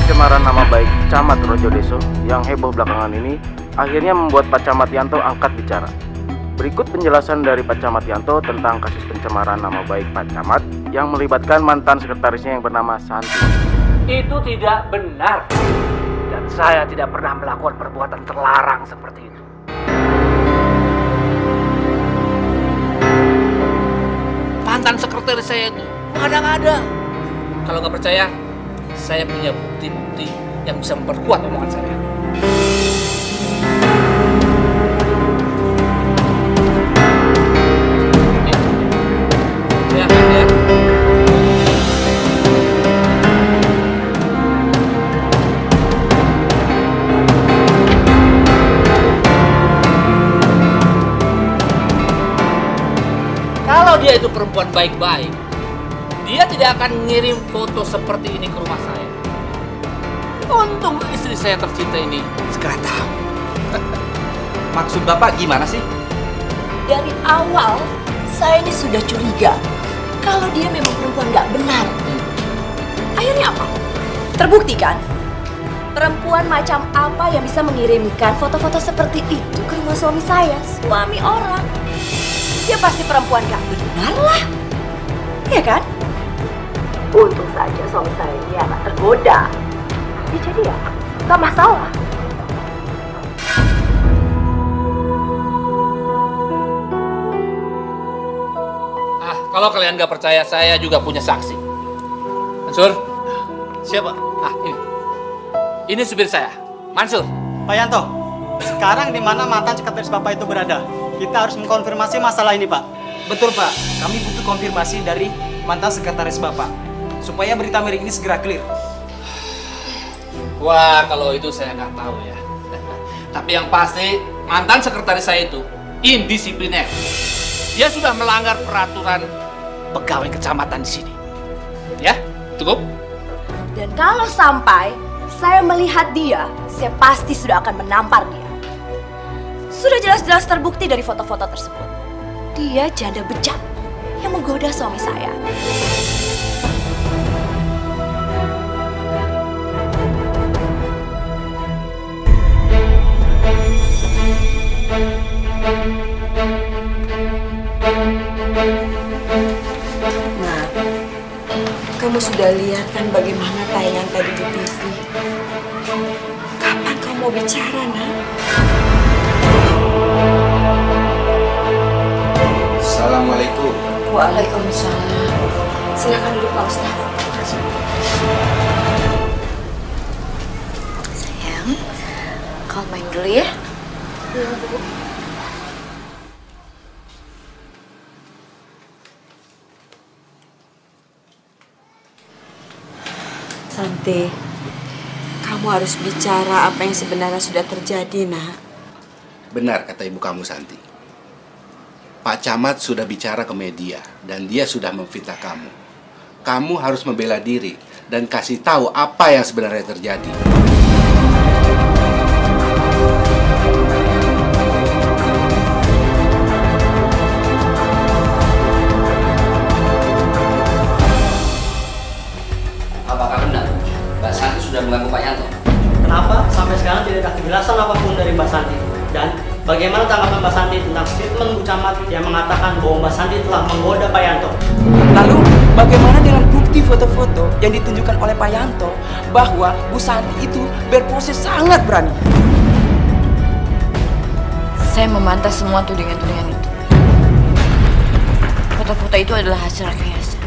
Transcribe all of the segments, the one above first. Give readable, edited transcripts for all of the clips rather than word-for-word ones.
pencemaran nama baik Camat Rojodeso yang heboh belakangan ini akhirnya membuat Pak Camat Yanto angkat bicara. Berikut penjelasan dari Pak Camat Yanto tentang kasus pencemaran nama baik Pak Camat yang melibatkan mantan sekretarisnya yang bernama Santi. Itu tidak benar. Dan saya tidak pernah melakukan perbuatan terlarang seperti itu. Mantan sekretaris saya itu ada. Kalau nggak percaya, saya punya bukti-bukti yang bisa memperkuat omongan saya. Ya. Kalau dia itu perempuan baik-baik, dia tidak akan ngirim foto seperti ini ke rumah saya. Untung istri saya tercinta ini segera tahu. Maksud Bapak gimana sih? Dari awal, saya ini sudah curiga kalau dia memang perempuan nggak benar. Akhirnya apa? Terbukti kan? Perempuan macam apa yang bisa mengirimkan foto-foto seperti itu ke rumah suami saya? Suami orang. Dia pasti perempuan nggak benar lah. Iya kan? Untung saja suami saya ini anak tergoda. Ya, jadi ya, nggak masalah. Kalau kalian nggak percaya, saya juga punya saksi. Mansur, Siapa? ini supir saya, Mansur. Pak Yanto, sekarang di mana mantan sekretaris Bapak itu berada? Kita harus mengkonfirmasi masalah ini, Pak. Betul Pak, kami butuh konfirmasi dari mantan sekretaris Bapak supaya berita miring ini segera clear. Wah, kalau itu saya nggak tahu ya. Tapi yang pasti mantan sekretaris saya itu indisipliner. Dia sudah melanggar peraturan pegawai kecamatan di sini. Ya, cukup? Dan kalau sampai saya melihat dia, saya pasti sudah akan menampar dia. Sudah jelas-jelas terbukti dari foto-foto tersebut. Dia janda bejat yang menggoda suami saya. Nah, kamu sudah lihat kan bagaimana tayangan tadi di TV? Kapan kamu mau bicara, Nak? Assalamualaikum. Waalaikumsalam. Silakan duduk, Pak Ustaz. Sayang, kamu main dulu ya. Iya, Bu. Santi, kamu harus bicara apa yang sebenarnya sudah terjadi, Nak. Benar kata ibu kamu, Santi. Pak Camat sudah bicara ke media dan dia sudah memfitnah kamu. Kamu harus membela diri dan kasih tahu apa yang sebenarnya terjadi. Apakah benar Mbak Santi sudah mengganggu Pak Yanto? Kenapa sampai sekarang tidak ada kejelasan apapun dari Mbak Santi? Dan bagaimana tanggapan Mbak Santi tentang statement Bu Camat yang mengatakan bahwa Mbak Santi telah menggoda Pak Yanto? Lalu bagaimana dengan bukti foto-foto yang ditunjukkan oleh Pak Yanto bahwa Bu Santi itu berpose sangat berani? Saya membantah semua tudingan-tudingan itu. Foto-foto itu adalah hasil rekayasa.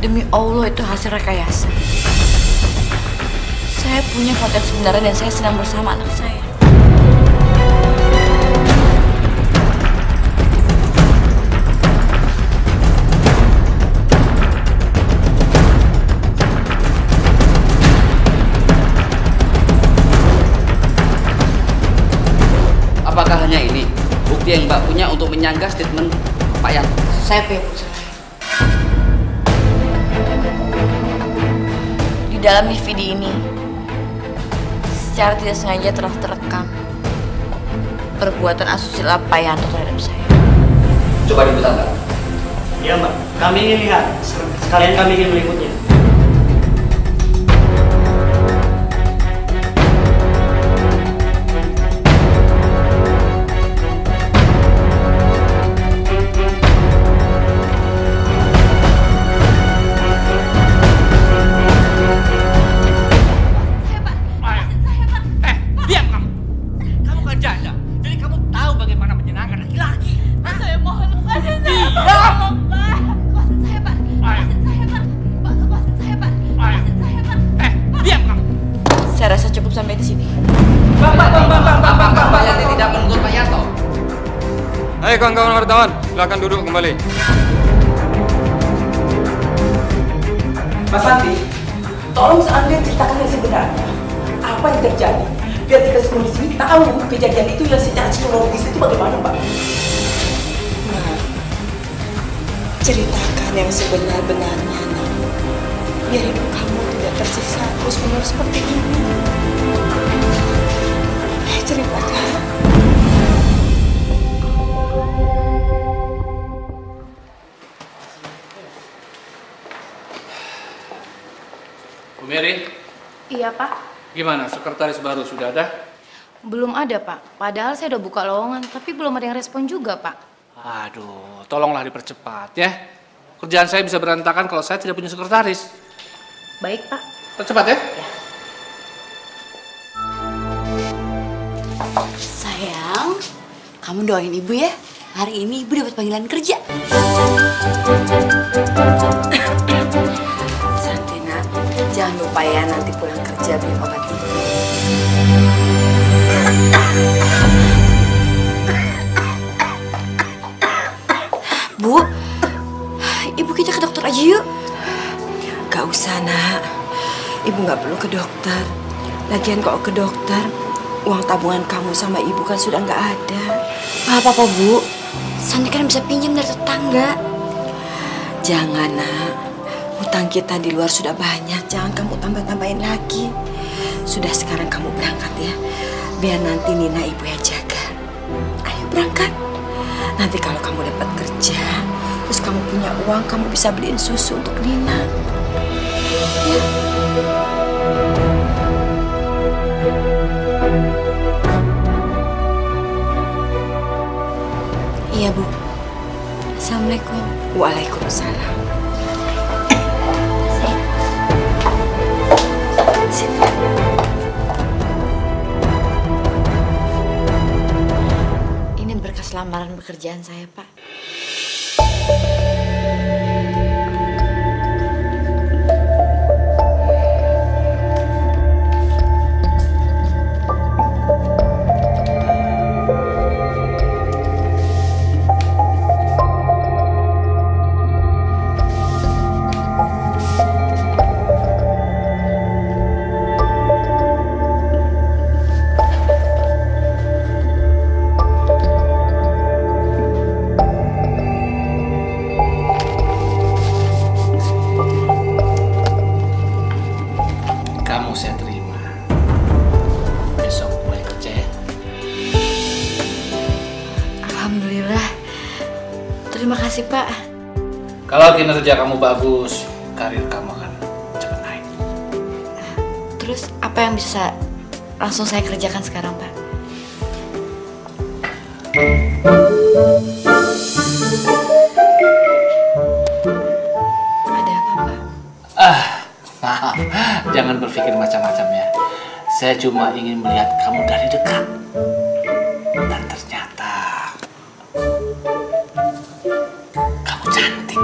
Demi Allah itu hasil rekayasa. Saya punya foto sebenarnya dan saya sedang bersama anak saya. Apakah hanya ini bukti yang Mbak punya untuk menyanggah statement Pak Yanto? Saya punya bukti. Di dalam DVD ini secara tidak sengaja telah terekam perbuatan asusila Pak Yanto terhadap saya. Coba diputar, Mbak. Iya, Mbak. Kami ingin lihat. Sekalian kami ingin meliputnya. sampai di sini. Bapak Yanti tidak menuntut Pak Yanto. Hai kawan-kawan wartawan, silakan duduk kembali. Mas Santi, tolong Anda ceritakan yang sebenarnya. Apa yang terjadi? Biar kita semua di sini tahu kejadian itu yang secara psikologis itu bagaimana, Pak. Nah, ceritakan yang sebenar-benarnya, Nak. Biar hidup kamu tidak tersiksa terus-menerus seperti ini. Ceritakan. Bu Mary, Iya, Pak. gimana? Sekretaris baru sudah ada? Belum ada, Pak. Padahal saya udah buka lowongan, tapi belum ada yang respon juga, Pak. Aduh, tolonglah dipercepat ya. Kerjaan saya bisa berantakan kalau saya tidak punya sekretaris. Baik, Pak. Percepat ya. Sayang, kamu doain ibu ya. Hari ini ibu dapat panggilan kerja. Santi, Nak. Jangan lupa ya nanti pulang kerja beli obat itu. Bu, ibu kita ke dokter aja yuk. Gak usah, Nak. Ibu gak perlu ke dokter. Lagian kalau ke dokter, uang tabungan kamu sama ibu kan sudah gak ada. Apa-apa, Bu. Santi kan bisa pinjam dari tetangga. Jangan, Nak. Hutang kita di luar sudah banyak. Jangan kamu tambah-tambahin lagi. Sudah sekarang kamu berangkat ya. Biar nanti Nina ibu yang jaga. Ayo berangkat. Nanti kalau kamu dapat kerja, terus kamu punya uang, kamu bisa beliin susu untuk Nina. Ya. Iya, Bu. Assalamualaikum. Waalaikumsalam. Ini berkas lamaran pekerjaan saya, Pak. Kamu saya terima. Besok mulai kerja ya. Alhamdulillah. Terima kasih, Pak. Kalau kinerja kamu bagus, karir kamu akan cepat naik. Terus apa yang bisa langsung saya kerjakan sekarang, Pak? Ada apa, Pak? Maaf, jangan berpikir macam-macam ya. Saya cuma ingin melihat kamu dari dekat. Dan ternyata kamu cantik.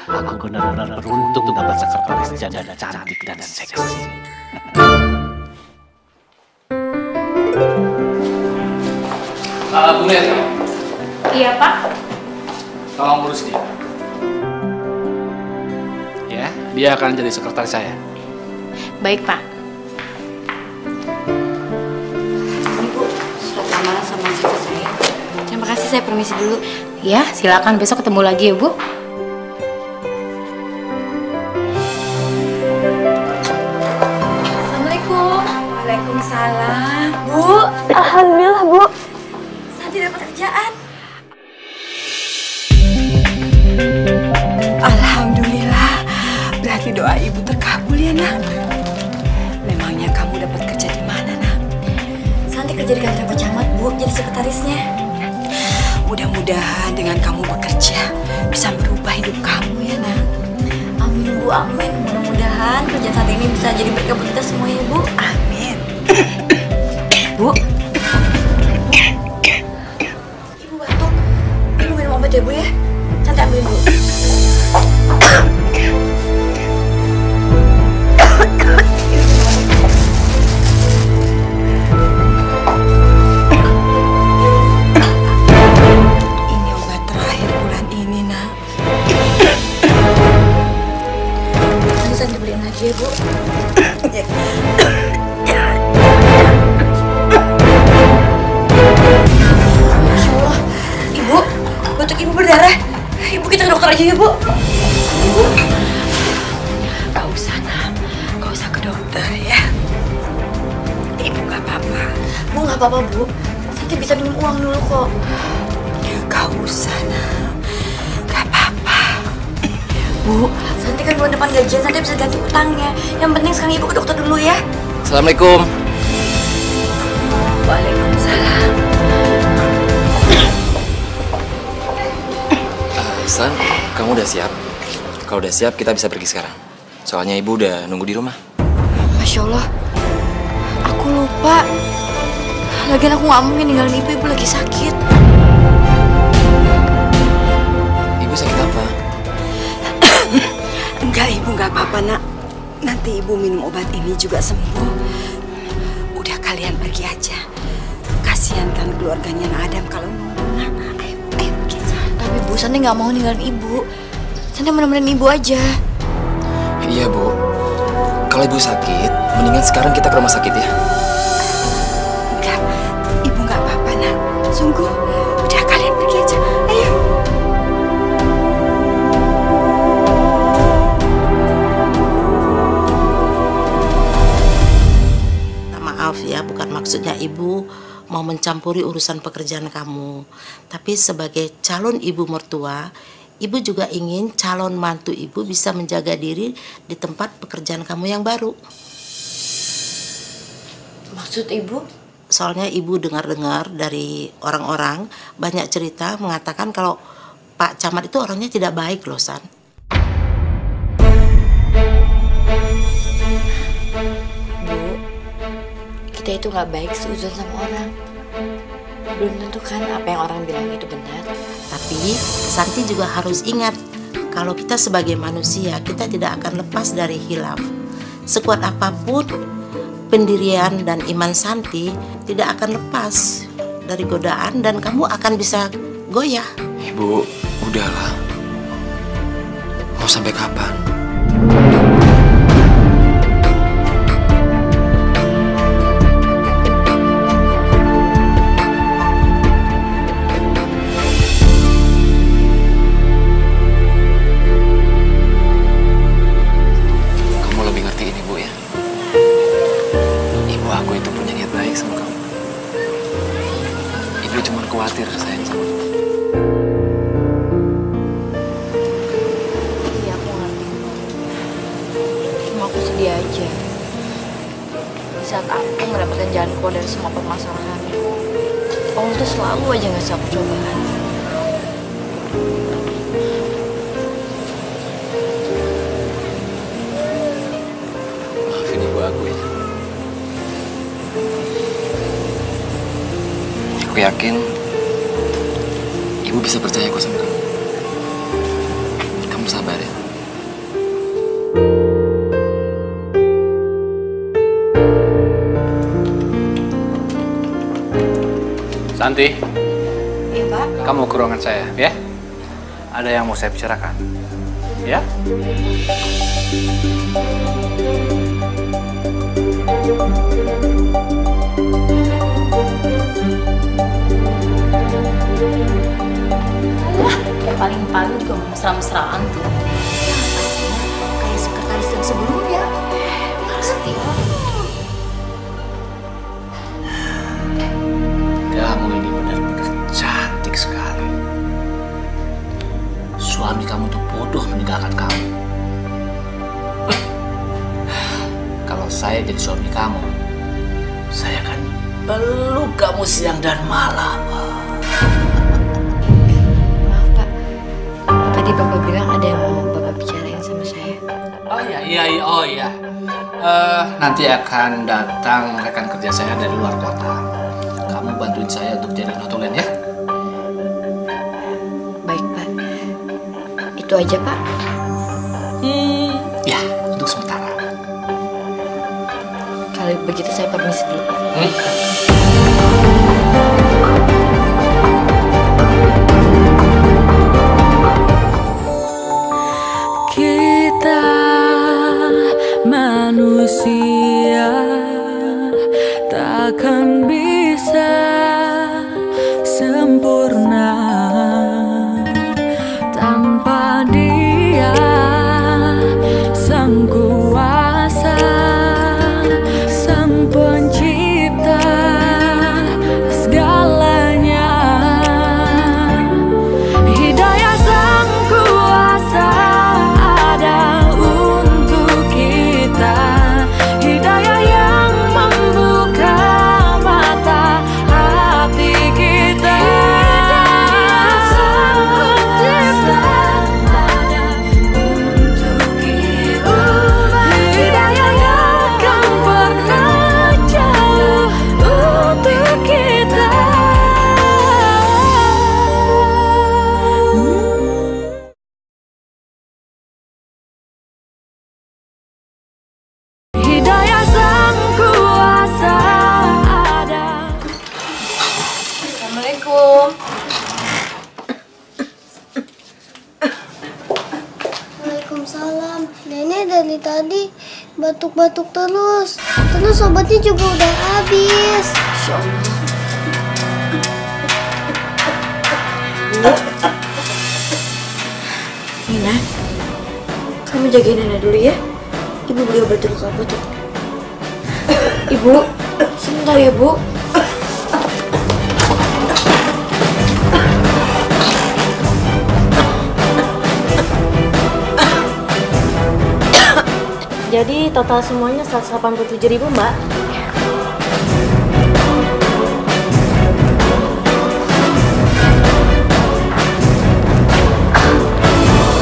Aku benar-benar beruntung dapat sekretaris janda cantik dan seksi. Bu Mary, Iya, Pak. tolong urus dia. Ya, dia akan jadi sekretaris saya. Baik, Pak. Ini, Bu, surat lamaran sama CV saya. Terima kasih, saya permisi dulu. Ya, silakan besok ketemu lagi ya, Bu. Assalamualaikum. Waalaikumsalam. Bu. Alhamdulillah, Bu. Santi dapat kerjaan. Alhamdulillah. Berarti doa ibu terkabul ya, Nak. Memangnya kamu dapat kerja di mana, Nak? Santi kerja di kantor Pak Camat, Bu, jadi sekretarisnya. Mudah-mudahan dengan kamu bekerja bisa merubah hidup kamu ya, Nak. Amin, Bu, amin. Mudah-mudahan kerjaan saat ini bisa jadi berkah buat kita semua ya, Bu. Amin. Bu. Ibu batuk. Ibu minum obat ya, Bu ya? Santi ambil dulu. Ini obat terakhir bulan ini, nak. Nanti Santi beliin lagi ya, Bu. Masya Allah, Ibu, batuk Ibu berdarah. Ibu kita ke dokter aja ya, Bu. Ibu, Gak usah, nak. Gak usah ke dokter ya. Ibu gak apa-apa. Bu nggak apa-apa, Bu. Santi bisa minjem uang dulu kok. Gak usah, nak. Gak apa-apa. Bu, Santi kan bulan depan gajian, Santi bisa ganti utangnya. Yang penting sekarang Ibu ke dokter dulu ya. Assalamualaikum. Waalaikumsalam. San, kamu udah siap? Kalau udah siap, kita bisa pergi sekarang. Soalnya ibu udah nunggu di rumah. Masya Allah, aku lupa. Lagian aku nggak mungkin ninggalin Ibu, Ibu lagi sakit. Ibu sakit apa? Enggak, Ibu nggak apa-apa, nak. Nanti Ibu minum obat ini juga sembuh. Udah kalian pergi aja. Kasihan kan keluarganya Nak Adam kalau nunggu. Nah, ayo pergi aja. Tapi Bu, Santi nggak mau ninggalin Ibu. Santi mau nemenin Ibu aja. Iya, Bu. Kalau ibu sakit, mendingan sekarang kita ke rumah sakit ya. Enggak, Ibu nggak apa-apa, nak. Sungguh, udah kalian pergi aja. Ayo. Maaf ya, bukan maksudnya Ibu mau mencampuri urusan pekerjaan kamu. Tapi sebagai calon ibu mertua, Ibu juga ingin calon mantu Ibu bisa menjaga diri di tempat pekerjaan kamu yang baru. Maksud Ibu? Soalnya Ibu dengar-dengar dari orang-orang banyak cerita mengatakan kalau Pak Camat itu orangnya tidak baik loh, San. Bu, kita itu nggak baik seuzon sama orang. Belum tentu kan apa yang orang bilang itu benar. Tapi Santi juga harus ingat, kalau kita sebagai manusia, kita tidak akan lepas dari khilaf. Sekuat apapun pendirian dan iman Santi tidak akan lepas dari godaan dan kamu akan bisa goyah. Ibu, udahlah. Mau sampai kapan? Khawatir sayang sama kamu. Iya, aku ngerti. Cuma aku sedih aja. Di saat aku mendapatkan jalan keluar dari semua permasalahan, Allah tuh selalu aja ngasih aku cobaan. Maafin ibu aku ya. Aku yakin ibu bisa percaya kok sama kamu. Kamu sabar ya. Santi. Iya, Pak. Kamu ke ruangan saya, ya. Ada yang mau saya bicarakan. Ya? Paling-paling juga mesra-mesraan tuh. Kayak sekretaris yang sebelumnya. Pasti. Kamu ini benar-benar cantik sekali. Suami kamu tuh bodoh meninggalkan kamu. Kalau saya jadi suami kamu, saya akan peluk kamu siang dan malam. Tadi Bapak bilang ada yang mau Bapak bicarain sama saya. Oh iya. Nanti akan datang rekan kerja saya dari luar kota. Kamu bantuin saya untuk jadi notulen ya. Baik, Pak. Itu aja, Pak. Ya, untuk sementara. Kalau begitu saya permisi dulu, Pak. Kita manusia takkan bisa sempurna tanpa Dia, Sang Kuasa, Sang Pencipta segalanya. Hidayah Sang Kuasa ada untuk kita, hidayah yang membuka mata hati kita. Hidayah Sang Pencipta ada untuk kita, hidayah yang akan pernah jauh untuk kita. Hidayah Sang Kuasa ada. Assalamualaikum. Waalaikumsalam. Nenek dari tadi batuk-batuk terus. Terus obatnya juga udah habis. Insya Allah. Nina, kamu jagain Nenek dulu ya. Ibu beli obat dulu ke apotek. Ibu, sebentar ya, Bu. Jadi total semuanya 187.000, Mbak.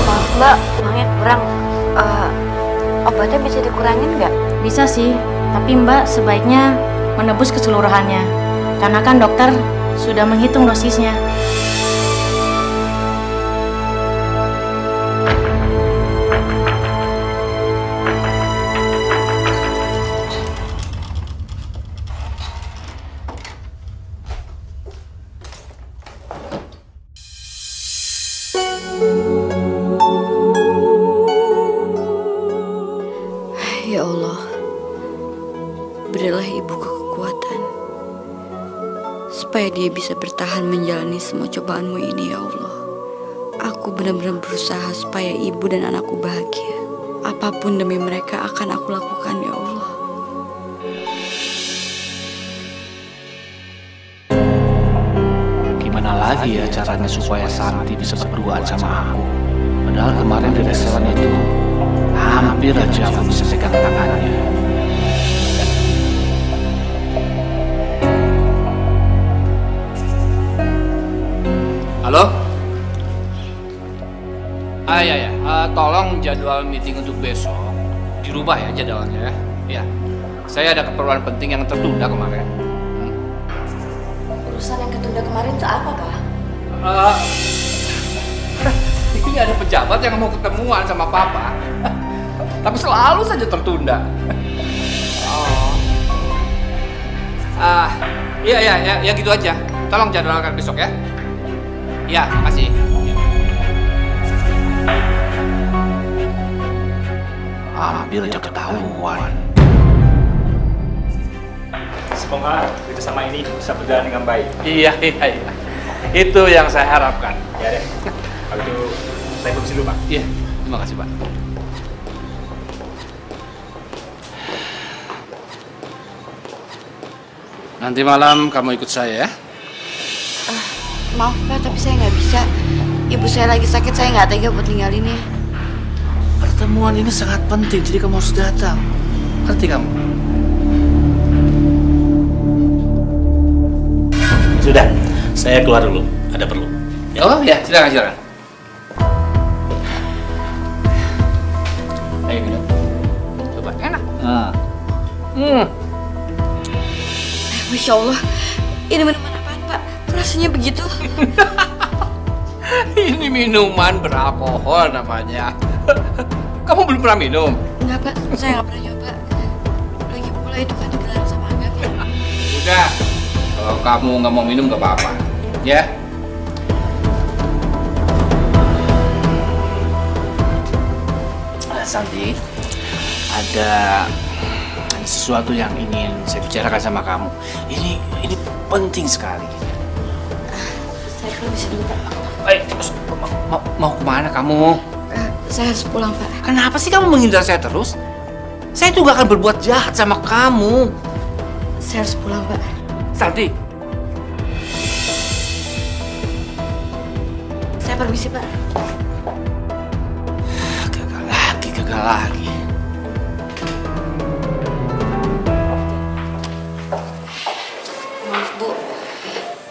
Maaf, Mbak, uangnya kurang. Obatnya bisa dikurangin nggak? Bisa sih, tapi Mbak sebaiknya menebus keseluruhannya. Karena kan dokter sudah menghitung dosisnya. Ya Allah, berilah ibu kekuatan supaya dia bisa bertahan menjalani semua cobaanmu ini, ya Allah. Aku benar-benar berusaha supaya ibu dan anakku bahagia. Apapun demi mereka akan aku lakukan, ya Allah. Gimana lagi ya caranya supaya Santi bisa berduaan sama aku? Padahal kemarin di restoran itu hampir aja aku bisa pegang tangannya. Halo? Ya. Tolong jadwal meeting untuk besok dirubah ya jadwalnya ya. Ya. Saya ada keperluan penting yang tertunda kemarin. Urusan yang ketunda kemarin itu apa, Pak? Ini ada pejabat yang mau ketemuan sama Papa. Tapi selalu saja tertunda. Iya, gitu aja. Tolong jadwalkan besok ya. Ya, makasih. Hampir aja ketahuan. Semoga kerjasama ini bisa berjalan dengan baik. Iya. Itu yang saya harapkan. Ya deh. Kalau itu saya permisi dulu, Pak. Iya, terima kasih, Pak. Nanti malam kamu ikut saya ya. Maaf, Pak, tapi saya nggak bisa. Ibu saya lagi sakit, saya nggak tega buat ninggalinnya. Pertemuan ini sangat penting, jadi kamu harus datang. Ngerti kamu? Sudah, saya keluar dulu. Ada perlu. Ya. Oh ya, silakan. Ayo minum. Coba, enak. Masya Allah, ini minuman apaan, Pak? Rasanya begitu. Ini minuman beralkohol namanya. Kamu belum pernah minum? Enggak, Pak. Saya nggak pernah nyoba. Lagi pula itu kan dilarang sama agama. Udah, kalau kamu nggak mau minum nggak apa-apa, ya. Santi, ada sesuatu yang ingin saya bicarakan sama kamu. Ini penting sekali. Saya permisi dulu, Pak. Mau kemana kamu? Saya harus pulang, Pak. Kenapa sih kamu menghindar saya terus? Saya tuh gak akan berbuat jahat sama kamu. Saya harus pulang, Pak. Santi. Saya permisi, Pak. Gagal lagi. Maaf, Bu.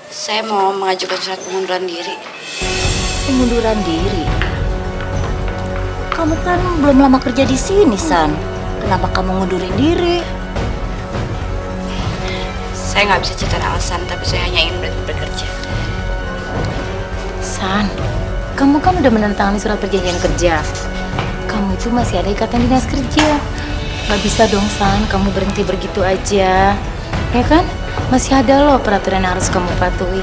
Saya mau mengajukan surat pengunduran diri. Pengunduran diri? Kamu kan belum lama kerja di sini, San. Kenapa kamu ngundurin diri? Saya nggak bisa cerita alasan, tapi saya hanya ingin bekerja. San, kamu kan udah menandatangani surat perjanjian kerja. Kamu itu masih ada ikatan dinas kerja. Gak bisa dong, San, kamu berhenti begitu aja. Ya kan? Masih ada loh peraturan yang harus kamu patuhi.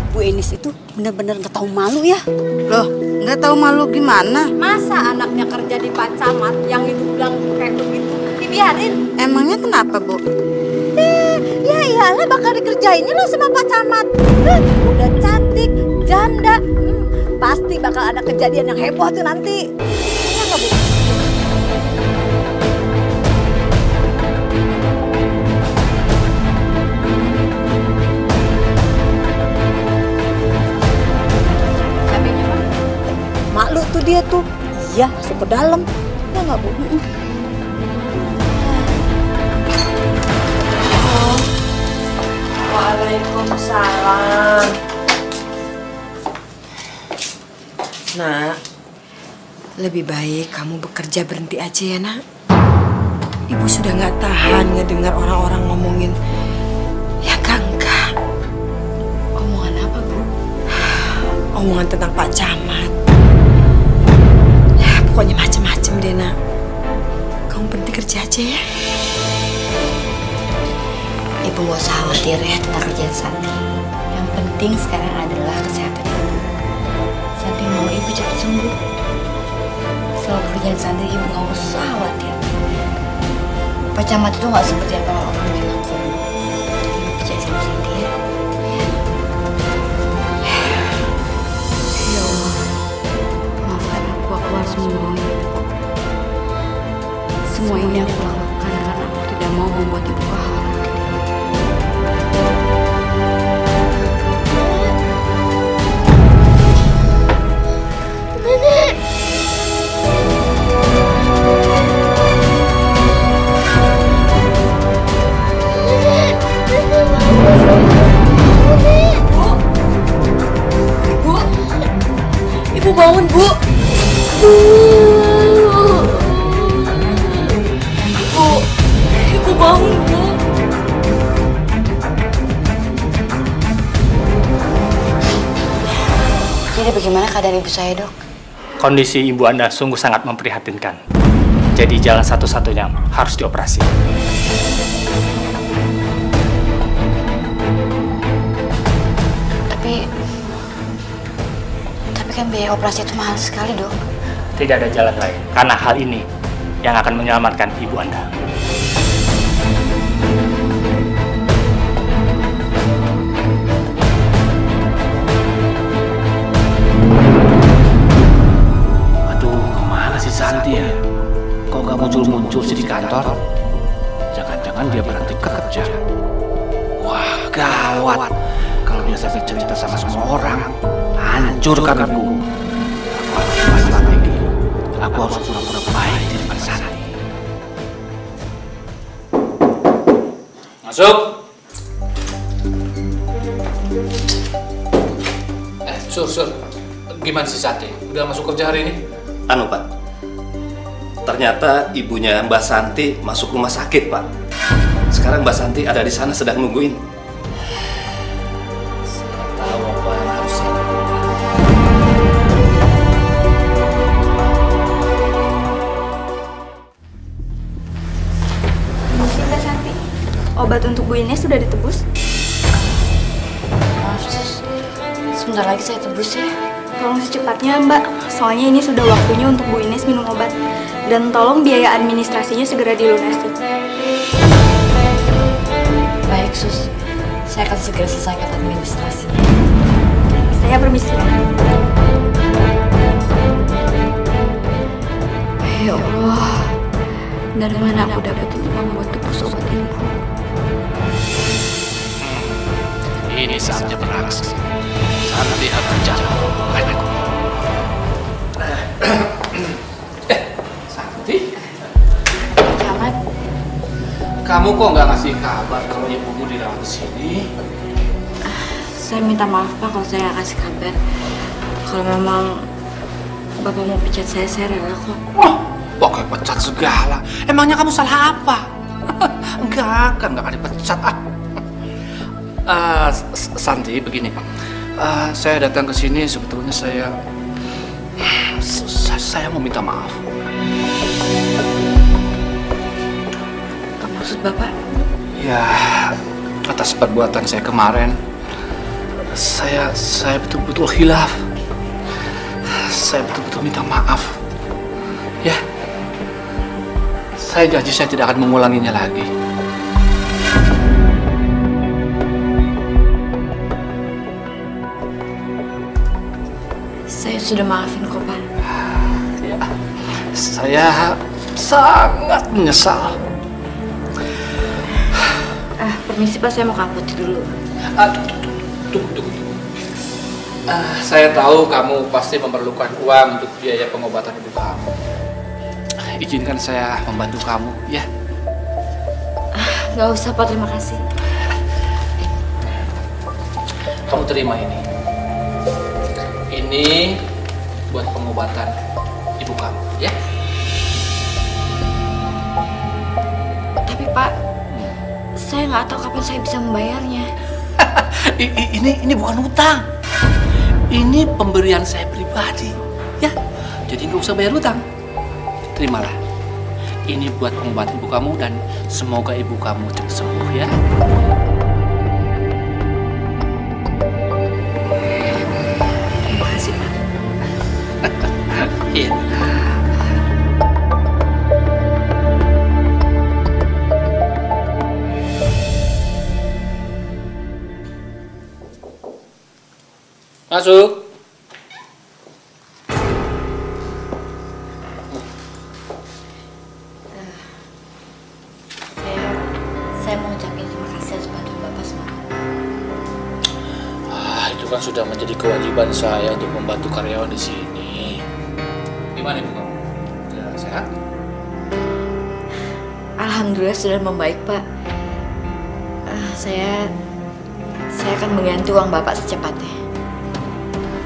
Bu Enis itu benar-benar nggak tahu malu ya. Loh, nggak tahu malu gimana? Masa anaknya kerja di Pak Camat yang hidup bilang kayak begitu dibiarin? Emangnya kenapa, Bu? Ya iyalah bakal dikerjainnya loh sama Pak Camat. Udah cantik, janda, pasti bakal ada kejadian yang heboh tuh nanti. Iya nggak, Bu? Malu tuh dia tuh. Iya, masuk ke dalam. Ya nggak, Bu? Waalaikumsalam. Nak, lebih baik kamu bekerja berhenti aja ya, Nak. Ibu sudah nggak tahan ngedengar orang-orang ngomongin ya enggak. Omongan apa, Bu? Omongan tentang Pak Camat. Ya, pokoknya macem-macem deh, Nak. Kamu berhenti kerja aja ya. Ibu gak usah khawatir ya tentang kerjaan Santi. Yang penting sekarang adalah kesehatan ibu. Santi mau ibu cepat sembuh. Soal kerjaan Santi ibu gak usah khawatir. Pak Camat itu gak seperti apa orang bilang kok. Ibu percaya sama Santi ya. Ya Allah, maafkan aku harus membohongi. Semua ini aku lakukan karena aku tidak mau membuat ibu khawatir. Ibu bangun, Bu. Ibu bangun, Bu. Jadi bagaimana keadaan ibu saya, Dok? Kondisi ibu Anda sungguh sangat memprihatinkan. Jadi jalan satu-satunya harus dioperasi. Tapi kan biaya operasi itu mahal sekali, Dok. Tidak ada jalan lain, karena hal ini yang akan menyelamatkan ibu Anda. Aduh, kemana si Santi ya? Kok gak muncul-muncul sih di kantor? Jangan-jangan dia berhenti kerja. Wah, gawat. Kalau dia sampai cerita sama semua orang, hancur karirku. Aku harus buat strategi. Aku harus pura-pura baik di depan Santi. Masuk. Sur. Gimana si Santi? Udah masuk kerja hari ini? Anu, Pak. Ternyata ibunya Mbak Santi masuk rumah sakit, Pak. sekarang Mbak Santi ada di sana sedang nungguin. Saya tahu apa yang harus saya lakukan. Mbak Santi, obat untuk Bu Ines sudah ditebus? Maaf, Sus. Sebentar lagi saya tebus ya. Tolong secepatnya, Mbak. Soalnya ini sudah waktunya untuk Bu Ines minum obat. Dan tolong biaya administrasinya segera dilunasi. Baik, Sus. Saya akan segera selesaikan administrasinya. Saya permisi. Ya Allah, dari mana aku dapat uang buat tebus obat ini? Ini saatnya beraksi. Santi harus bicara. Padaku. Santi? Camat. Kamu kok nggak ngasih kabar kalau ibumu dirawat di sini? Saya minta maaf Pak kalau saya nggak kasih kabar. Kalau memang Bapak mau pecat saya rela kok. Pakai pecat segala. Emangnya kamu salah apa? Enggak akan dipecat. Santi, begini. Saya datang ke sini sebetulnya saya mau minta maaf. Apa maksud Bapak? Ya, atas perbuatan saya kemarin, saya betul-betul khilaf. Saya betul-betul minta maaf. Ya, saya janji saya tidak akan mengulanginya lagi. Saya sudah maafin kok, Pak. Ya, saya sangat menyesal. Permisi Pak, saya mau ke apotek dulu. Tunggu. Saya tahu kamu pasti memerlukan uang untuk biaya pengobatan ibu kamu. Izinkan saya membantu kamu, ya? Nggak usah Pak, terima kasih. Kamu terima ini. Ini buat pengobatan ibu kamu, ya? Tapi Pak, saya nggak tahu kapan saya bisa membayarnya. Ini bukan utang. Ini pemberian saya pribadi, ya. Jadi nggak usah bayar utang. Terimalah. Ini buat pengobatan ibu kamu dan semoga ibu kamu cepat sembuh, ya. Terima kasih Pak. Iya. Masuk. Saya mau ucapin terima kasih atas bantuan Bapak semalam. Itu kan sudah menjadi kewajiban saya untuk membantu karyawan di sini. Gimana ibu kamu? Sudah sehat? Alhamdulillah sudah membaik Pak. Saya akan mengganti uang Bapak secepatnya.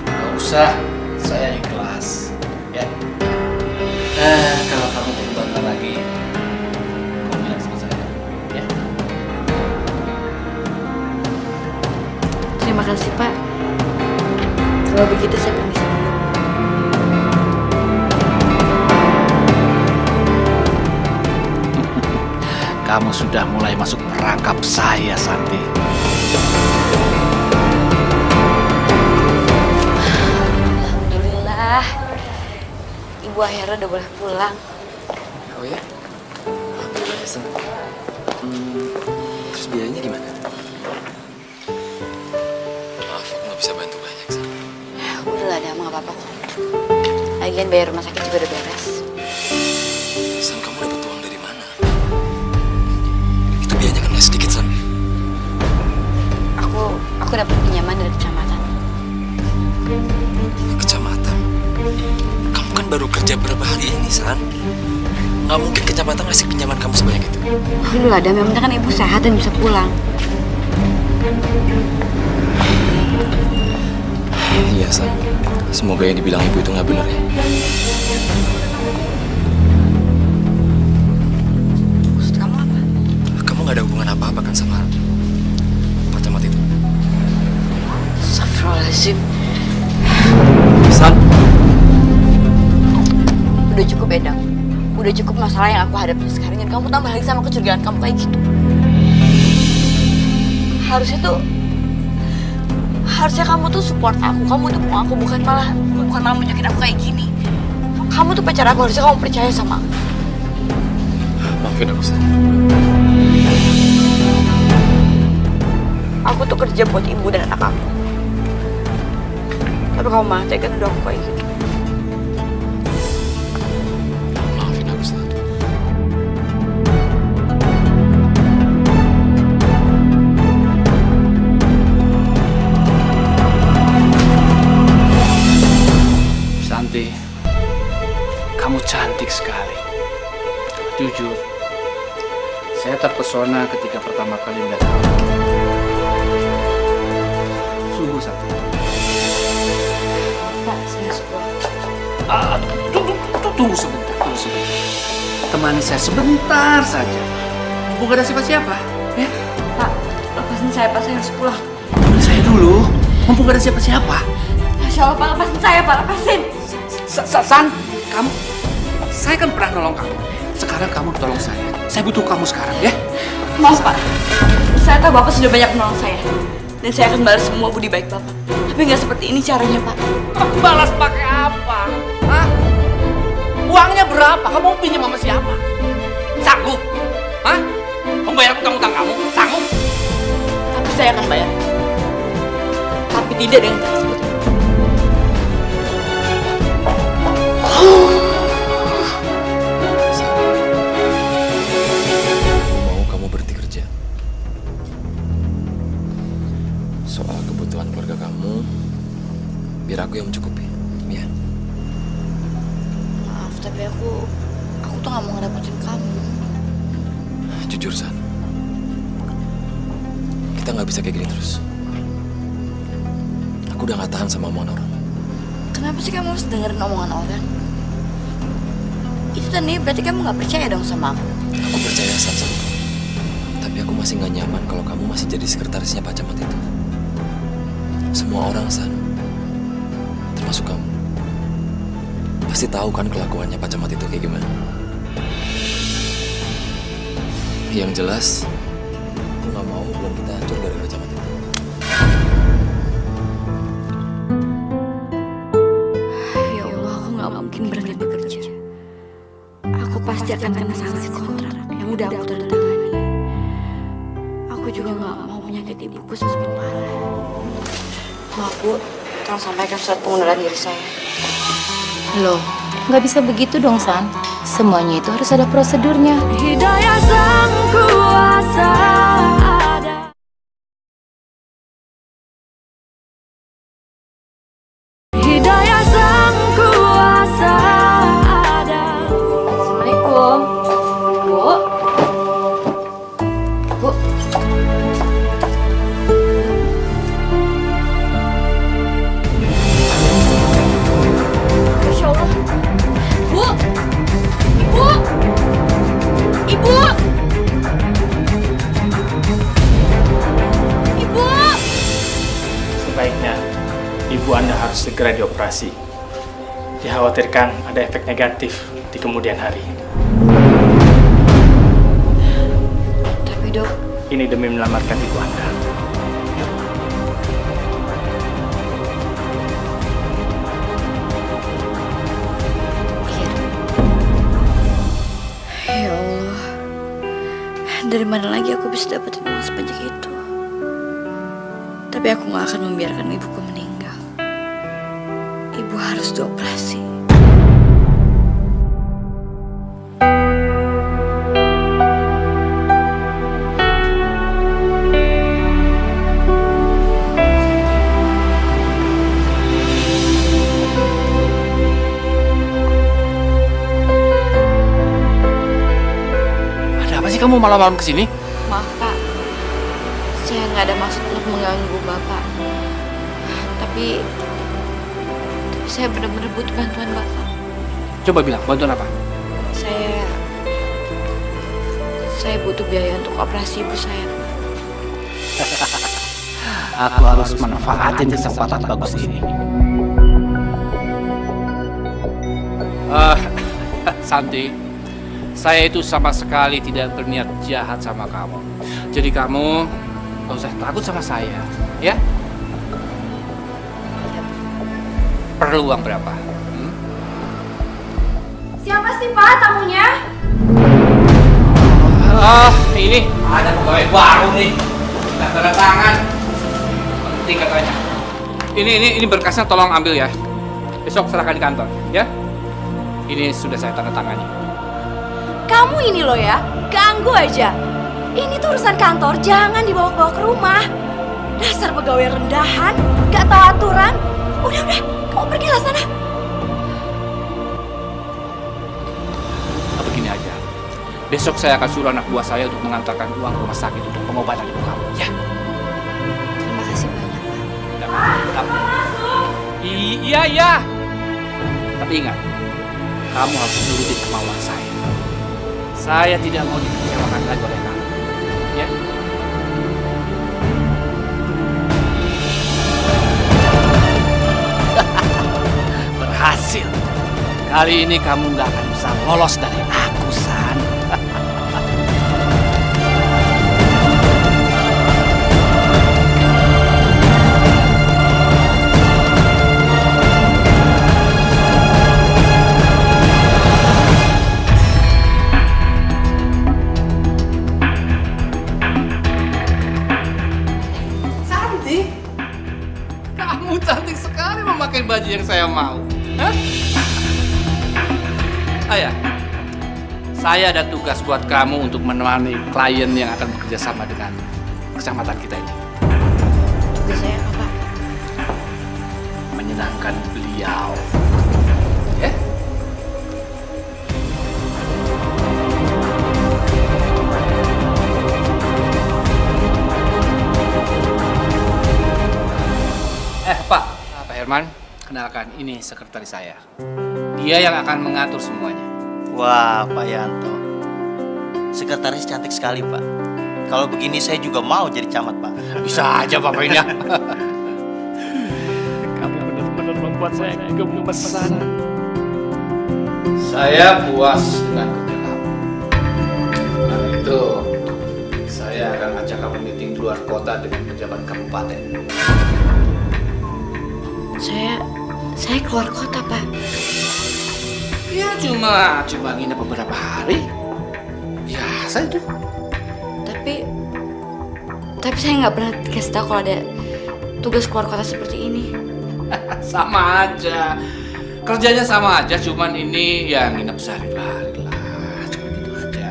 Gak usah, saya ikhlas. Ya. Kalau kamu perlu bantuan lagi, kamu bilang sama saya. Ya. Terima kasih Pak. Kalau begitu saya permisi dulu. Kamu sudah mulai masuk perangkap saya, Santi. Alhamdulillah, Ibu akhirnya udah boleh pulang. Oh ya? Alhamdulillah ya, San. Terus biayanya gimana? Maaf, aku nggak bisa bantu banyak, San. Udahlah, ada nggak apa-apa kok. Lagian bayar rumah sakit juga udah beres. San, kamu dapat uang dari mana? Itu biayanya kan nggak sedikit, San. Aku dapat pinjaman dari kecamatan. Kecamatan? Kamu kan baru kerja berapa hari ini, San? Nggak mungkin kecamatan ngasih pinjaman kamu sebanyak itu. Dulu ada, memang kan ibu sehat dan bisa pulang. Iya, San. Semoga yang dibilang ibu itu nggak benar ya. Maksud kamu apa? Kamu nggak ada hubungan apa apa-apa kan sama Pak Camat itu? Astagfirullahaladzim. San. Udah cukup, Edang. Udah cukup masalah yang aku hadapi sekarang. Dan kamu tambah lagi sama kecurigaan kamu kayak gitu. Harusnya kamu tuh support aku. Kamu tuh mau aku, bukan malah nunjukin aku kayak gini. Kamu tuh pacar aku, harusnya kamu percaya sama aku. Maafin aku, San. Aku tuh kerja buat ibu dan anak aku. Tapi kamu malah tega nuduh aku kayak gitu. Maafin aku, San. Santi, kamu cantik sekali. Jujur, saya terpesona ketika pertama kali melihat kamu. Sungguh, Santi. Pak, saya sebuah. Tunggu sebentar. Temani saya sebentar saja. Bukan ada siapa-siapa, ya? Pak, lepasin saya, Pak. Saya harus pulang. Saya dulu. Mumpung gak ada siapa-siapa. Masya Allah, Pak. Lepasin saya, Pak. Lepasin. San, kamu, saya kan pernah nolong kamu. Sekarang kamu tolong saya. Saya butuh kamu sekarang, ya? Maaf, Pak. Saya tahu Bapak sudah banyak menolong saya. Dan saya akan balas semua budi baik Bapak. Tapi nggak seperti ini caranya, Pak. Balas pakai apa? Hah? Uangnya berapa? Kamu mau pinjam sama siapa? Sanggup? Hah? Membayar utang-utang kamu? Sanggup? Tapi saya akan bayar. Tapi tidak dengan cara seperti itu. Mau kamu berhenti kerja. Soal kebutuhan keluarga kamu, biar aku yang mencukupi, ya. Maaf, tapi aku tuh nggak mau ngedapetin kamu. Jujur, San. Kita nggak bisa kayak gini terus. Aku udah nggak tahan sama omongan orang. Kenapa sih kamu harus dengerin omongan orang? Itu tadi berarti kamu nggak percaya dong sama aku. Aku percaya, San, sama kamu. Tapi aku masih nggak nyaman kalau kamu masih jadi sekretarisnya Pak Camat itu. Semua orang, San, termasuk kamu, pasti tahu kan kelakuannya Pak Camat itu kayak gimana. Yang jelas, aku nggak mau hubungan kita hancur dari Pak Camat itu. Ya Allah, aku nggak mungkin berhenti bekerja. Aku pasti akan kena sanksi kontrak yang udah aku tanda tangani. Aku juga nggak mau menyakiti ibuku semakin parah. Maaf, Bu, tolong sampaikan surat pengunduran diri saya. Loh, nggak bisa begitu dong, San. Semuanya itu harus ada prosedurnya. Hidayah Sang Kuasa ada. Hidayah Sang Kuasa ada. Assalamualaikum. Bu. Bu. Masya Allah. Bu. Ibu. Ibu. Ibu. Sebaiknya ibu Anda harus segera dioperasi. Dikhawatirkan ada efek negatif di kemudian hari. Tapi dok, ini demi menyelamatkan ibu Anda. ya Allah, dari mana lagi aku bisa dapetin uang sebanyak itu? Tapi aku gak akan membiarkan ibuku meninggal. Ibu harus dioperasi. Ada apa sih kamu malam-malam kesini? Maaf Pak, saya nggak ada maksud untuk mengganggu Bapak. Tapi saya benar-benar butuh bantuan Bapak. Coba bilang, bantuan apa? Saya butuh biaya untuk operasi ibu saya. Aku harus manfaatin kesempatan bagus ini. Santi, saya itu sama sekali tidak berniat jahat sama kamu. Jadi kamu gak usah takut sama saya, ya? Perlu uang berapa? Siapa sih Pak tamunya? Ini ada pegawai baru nih. Gak tanda tangan. Penting katanya. Ini berkasnya tolong ambil ya. Besok serahkan di kantor, ya? Ini sudah saya tanda tangani. Kamu ini loh ya, ganggu aja. Ini tuh urusan kantor, jangan dibawa-bawa ke rumah. Dasar pegawai rendahan, gak tahu aturan. Udah, kamu pergilah sana. Begini aja. Besok saya akan suruh anak buah saya untuk mengantarkan uang ke rumah sakit untuk pengobatan ibu kamu, ya? Terima kasih banyak, Pak. Iya. Tapi ingat, kamu harus nurutin kemauan saya. Saya tidak mau dikecewakan lagi oleh kamu, ya? Berhasil. Kali ini kamu nggak akan bisa lolos dari aku, San. Santi, kamu cantik sekali memakai baju yang saya mau. Hah? Ayah, saya ada tugas buat kamu untuk menemani klien yang akan bekerja sama dengan kecamatan kita ini. Tugas saya apa, Pak? Menyenangkan beliau. Ya? Pak Herman, kenalkan, ini sekretaris saya. Dia yang akan mengatur semuanya. Wah, Pak Yanto. Sekretaris cantik sekali, Pak. Kalau begini saya juga mau jadi camat, Pak. Bisa aja, Pak Pena. Kamu benar-benar membuat saya gemesan. Saya puas dengan kerja kamu. Karena itu, saya akan ajak kamu meeting di luar kota dengan pejabat kabupaten. Saya keluar kota, Pak. Ya cuma nginep beberapa hari. Biasa itu. Tapi saya nggak pernah dikasih tahu kalau ada tugas keluar kota seperti ini. Sama aja. Kerjanya sama aja, cuman ini ya nginep sehari-hari lah. Cuma gitu aja.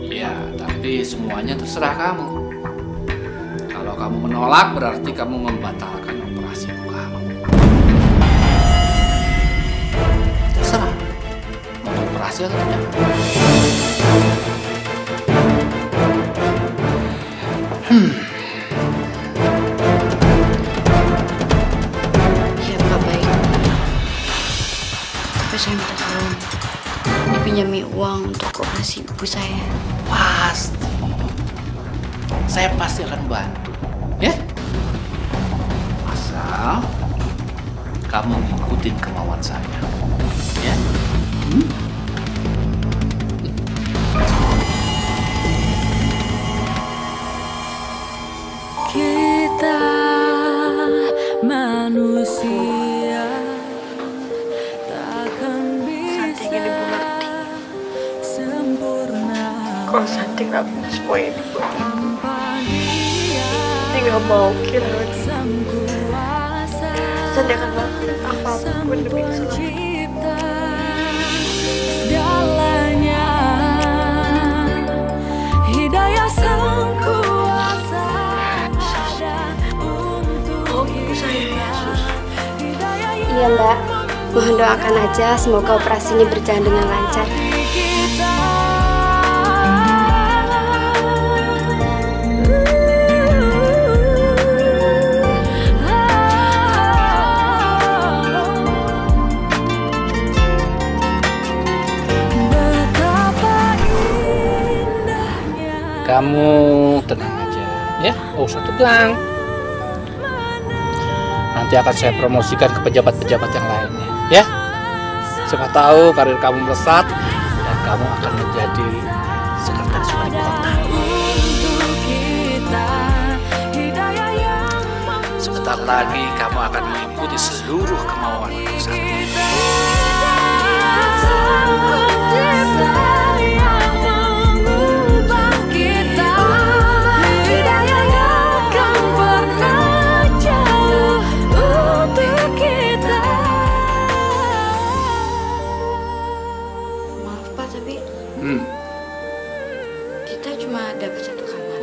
Ya, tapi semuanya terserah kamu. Kalau kamu menolak, berarti kamu membatalkan operasi ibu kamu. Terserah. Mau operasi atau tidak. Iya, Pak, baik. Tapi saya minta tolong dipinjami uang untuk operasi ibu saya. Pasti. Saya pasti akan bantu. Ya? Asal kamu ikutin kemauan saya. Ya? Kita manusia takkan bisa sempurna. Kok Santi gak punya semua ini buat aku? Santi gak mau kehilangan ini. Santi akan melakukan apapun demi Segalanya hidayah sang kuasa ada untuk Iya Mbak, mohon doakan aja semoga operasinya berjalan dengan lancar. kamu tenang aja, ya, nggak usah tegang. Nanti akan saya promosikan ke pejabat-pejabat yang lainnya, ya. Siapa tahu karir kamu melesat dan kamu akan menjadi sekretaris wali kota. Sebentar lagi kamu akan mengikuti seluruh kemauan Santi. Kita cuma dapat 1 kamar.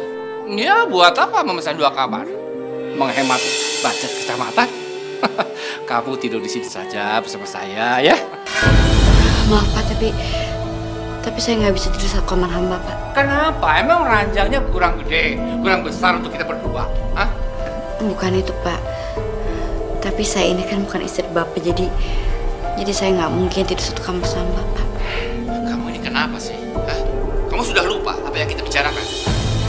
Ya, buat apa memesan 2 kamar? Menghemat budget kecamatan. Kamu tidur di sini saja bersama saya, ya. Maaf Pak, tapi saya nggak bisa tidur 1 kamar hamba Pak. Kenapa? Emang ranjangnya kurang gede, kurang besar untuk kita berdua? Hah? Bukan itu Pak. Tapi saya ini kan bukan istri Bapak, jadi saya nggak mungkin tidur 1 kamar sama Bapak. Kamu ini kenapa sih? Hah? Kamu sudah lupa apa yang kita bicarakan?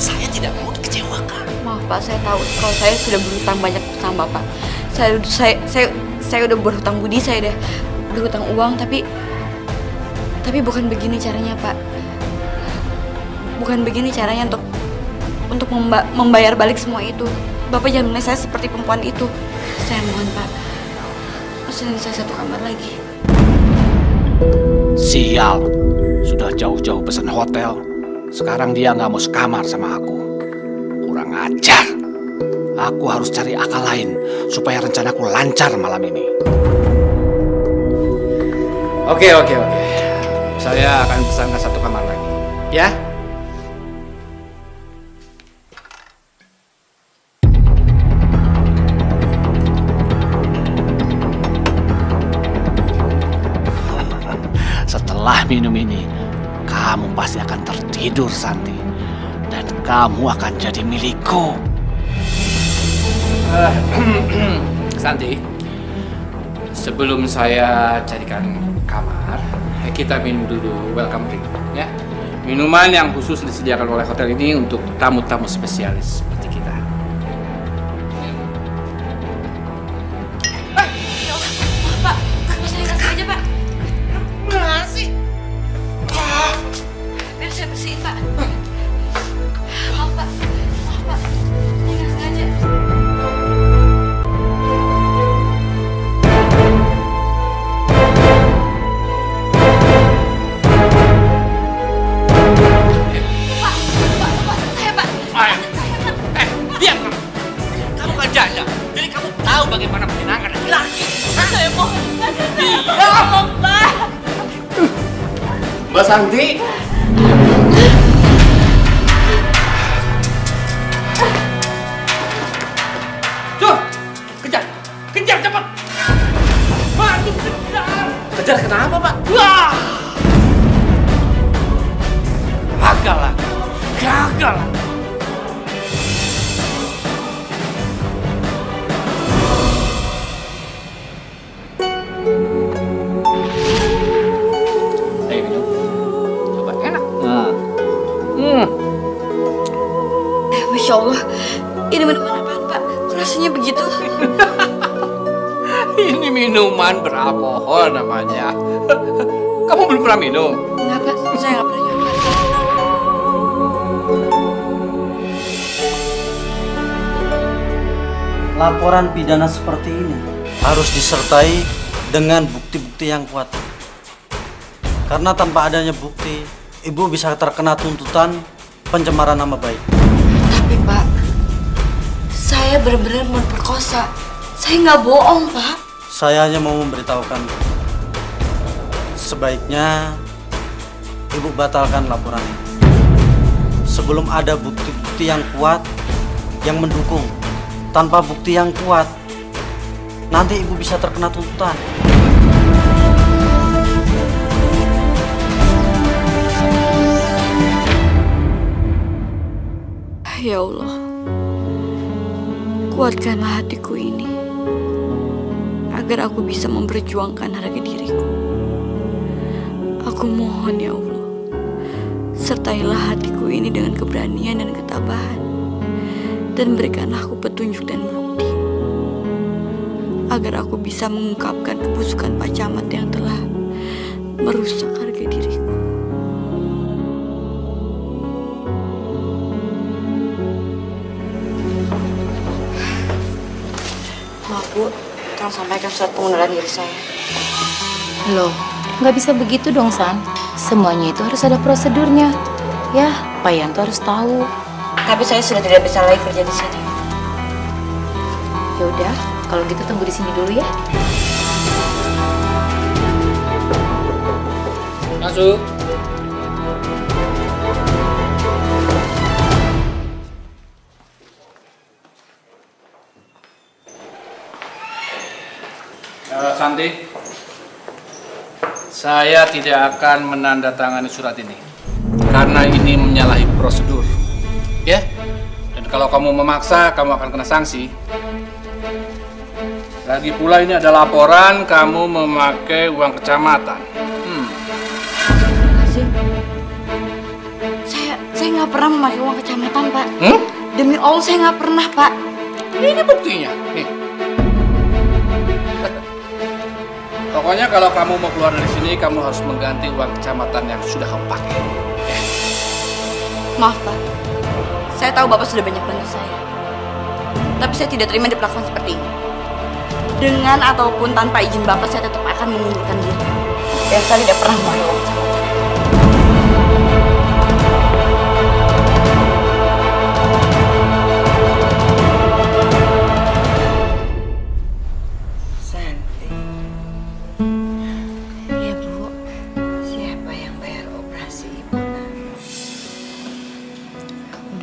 Saya tidak mau dikecewakan. Maaf Pak, saya tahu kalau saya sudah berhutang banyak sama Bapak. Saya udah berhutang budi, saya udah berhutang uang, tapi bukan begini caranya Pak. Bukan begini caranya untuk membayar balik semua itu. Bapak jangan menilai saya seperti perempuan itu. Saya mohon Pak, pesenin saya 1 kamar lagi. Sial, sudah jauh-jauh pesan hotel. Sekarang dia nggak mau sekamar sama aku. Kurang ajar. Aku harus cari akal lain supaya rencanaku lancar malam ini. Oke. Saya akan pesankan 1 kamar lagi, ya. Setelah minum ini, kamu pasti akan tertidur, Santi. Dan kamu akan jadi milikku. Santi, sebelum saya carikan kamar, kita minum dulu welcome drink, ya. Minuman yang khusus disediakan oleh hotel ini untuk tamu-tamu spesialis seperti kita. Pak, saya kasih aja Pak. Masih? Biar saya bersihin Pak. Maaf Pak, saya nggak sengaja. Diam kamu. Kamu kan janda, jadi kamu tahu bagaimana menyenangkan laki-laki. Saya mohon, Diam, Pak. Mbak Santi. Tuh, kejar cepat. Maju kejar. Kejar kenapa, Pak? Wah. Gagal. Masya Allah, ini minuman apaan Pak? Kok rasanya begitu? Ini minuman beralkohol namanya. Kamu belum pernah minum? Enggak Pak, saya nggak pernah nyoba. Laporan pidana seperti ini harus disertai dengan bukti-bukti yang kuat. Karena tanpa adanya bukti, Ibu bisa terkena tuntutan pencemaran nama baik. Tapi Pak, saya benar-benar memperkosa. Saya nggak bohong Pak. Saya hanya mau memberitahukan, sebaiknya Ibu batalkan laporan ini. Sebelum ada bukti-bukti yang kuat yang mendukung. Tanpa bukti yang kuat, nanti Ibu bisa terkena tuntutan. Ya Allah, kuatkanlah hatiku ini agar aku bisa memperjuangkan harga diriku. Aku mohon ya Allah, Sertailah hatiku ini dengan keberanian dan ketabahan, dan berikanlah aku petunjuk dan bukti, agar aku bisa mengungkapkan kebusukan Pak Camat yang telah merusak harga diriku. Maaf Bu, tolong sampaikan surat pengunduran diri saya. Loh, nggak bisa begitu dong, San. Semuanya itu harus ada prosedurnya. Ya, Pak Yanto harus tahu. Tapi saya sudah tidak bisa lagi kerja di sini. Ya udah, kalau gitu tunggu di sini dulu ya. Masuk. Santi, saya tidak akan menandatangani surat ini karena ini menyalahi prosedur, ya. Dan kalau kamu memaksa, kamu akan kena sanksi. Lagi pula ini ada laporan kamu memakai uang kecamatan. Azim, saya nggak pernah memakai uang kecamatan, Pak. Demi Allah saya nggak pernah, Pak. Ini buktinya, nih. Pokoknya kalau kamu mau keluar dari sini, kamu harus mengganti uang kecamatan yang sudah kamu pakai. Maaf Pak, saya tahu Bapak sudah banyak bantu saya. Tapi saya tidak terima diperlakukan seperti ini. Dengan ataupun tanpa izin Bapak, saya tetap akan mengundurkan diri. Dan saya tidak pernah memakai uang kecamatan.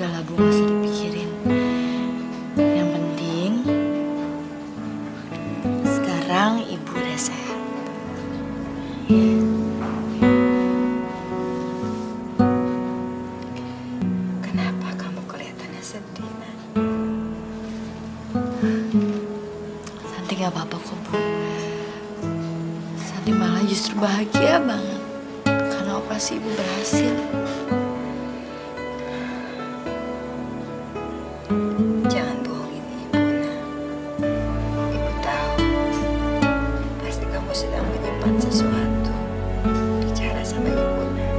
Udahlah Bu, nggak usah dipikirin. Yang penting sekarang Ibu udah sehat. Kenapa kamu kelihatannya sedih, Nak? Santi nggak apa-apa kok Bu. Santi malah justru bahagia banget karena operasi Ibu berhasil. Jangan bohongin Ibu, Nak. Ibu tahu pasti kamu sedang menyimpan sesuatu. Bicara sama Ibu, Nak.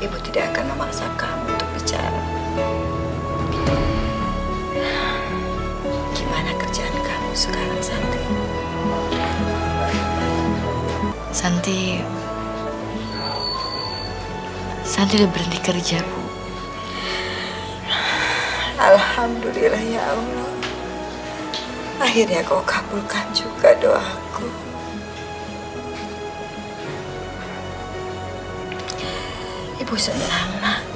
Ibu tidak akan memaksa kamu untuk bicara. Gimana kerjaan kamu sekarang, Santi? Santi udah berhenti kerja, Bu. Alhamdulillah ya Allah. Akhirnya kau kabulkan juga doaku. Ibu senang, Nak.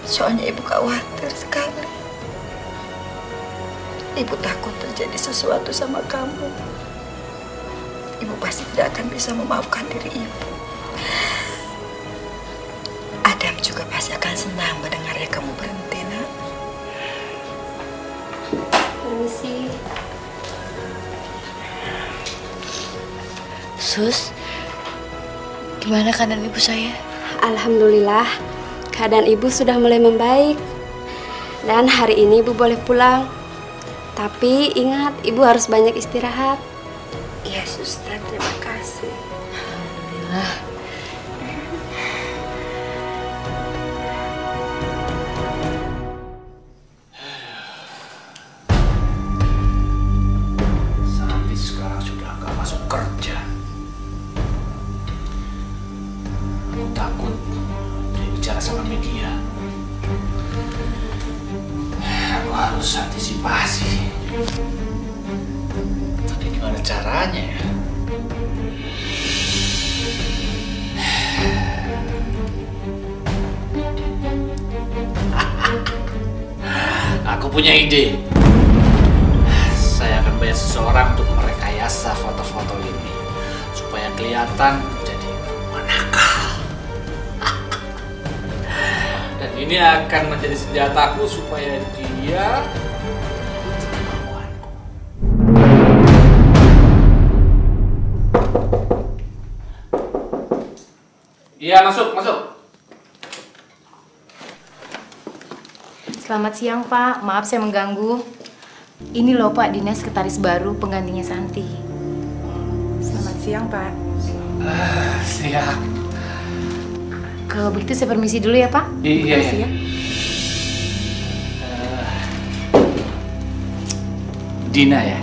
Soalnya Ibu khawatir sekali. Ibu takut terjadi sesuatu sama kamu. Ibu pasti tidak akan bisa memaafkan diri Ibu. Adam juga pasti akan senang mendengarnya kamu berhenti, Nak. Permisi. Sus, gimana keadaan Ibu saya? Alhamdulillah, keadaan Ibu sudah mulai membaik. Dan hari ini Ibu boleh pulang. Tapi ingat, Ibu harus banyak istirahat. Iya, Suster, terima kasih. Alhamdulillah. Santi sekarang sudah nggak masuk kerja. Aku takut dia bicara sama media. Aku harus antisipasi. Tapi gimana caranya ya? Aku punya ide. Saya akan bayar seseorang untuk merekayasa foto-foto ini supaya kelihatan jadi nakal. Dan Ini akan menjadi senjataku supaya dia Iya, masuk. Selamat siang, Pak. Maaf saya mengganggu. Ini loh, Pak, Dina sekretaris baru penggantinya Santi. Selamat siang, Pak. Siap. Kalau begitu saya permisi dulu ya, Pak. Iya. Makasih ya. Dina ya?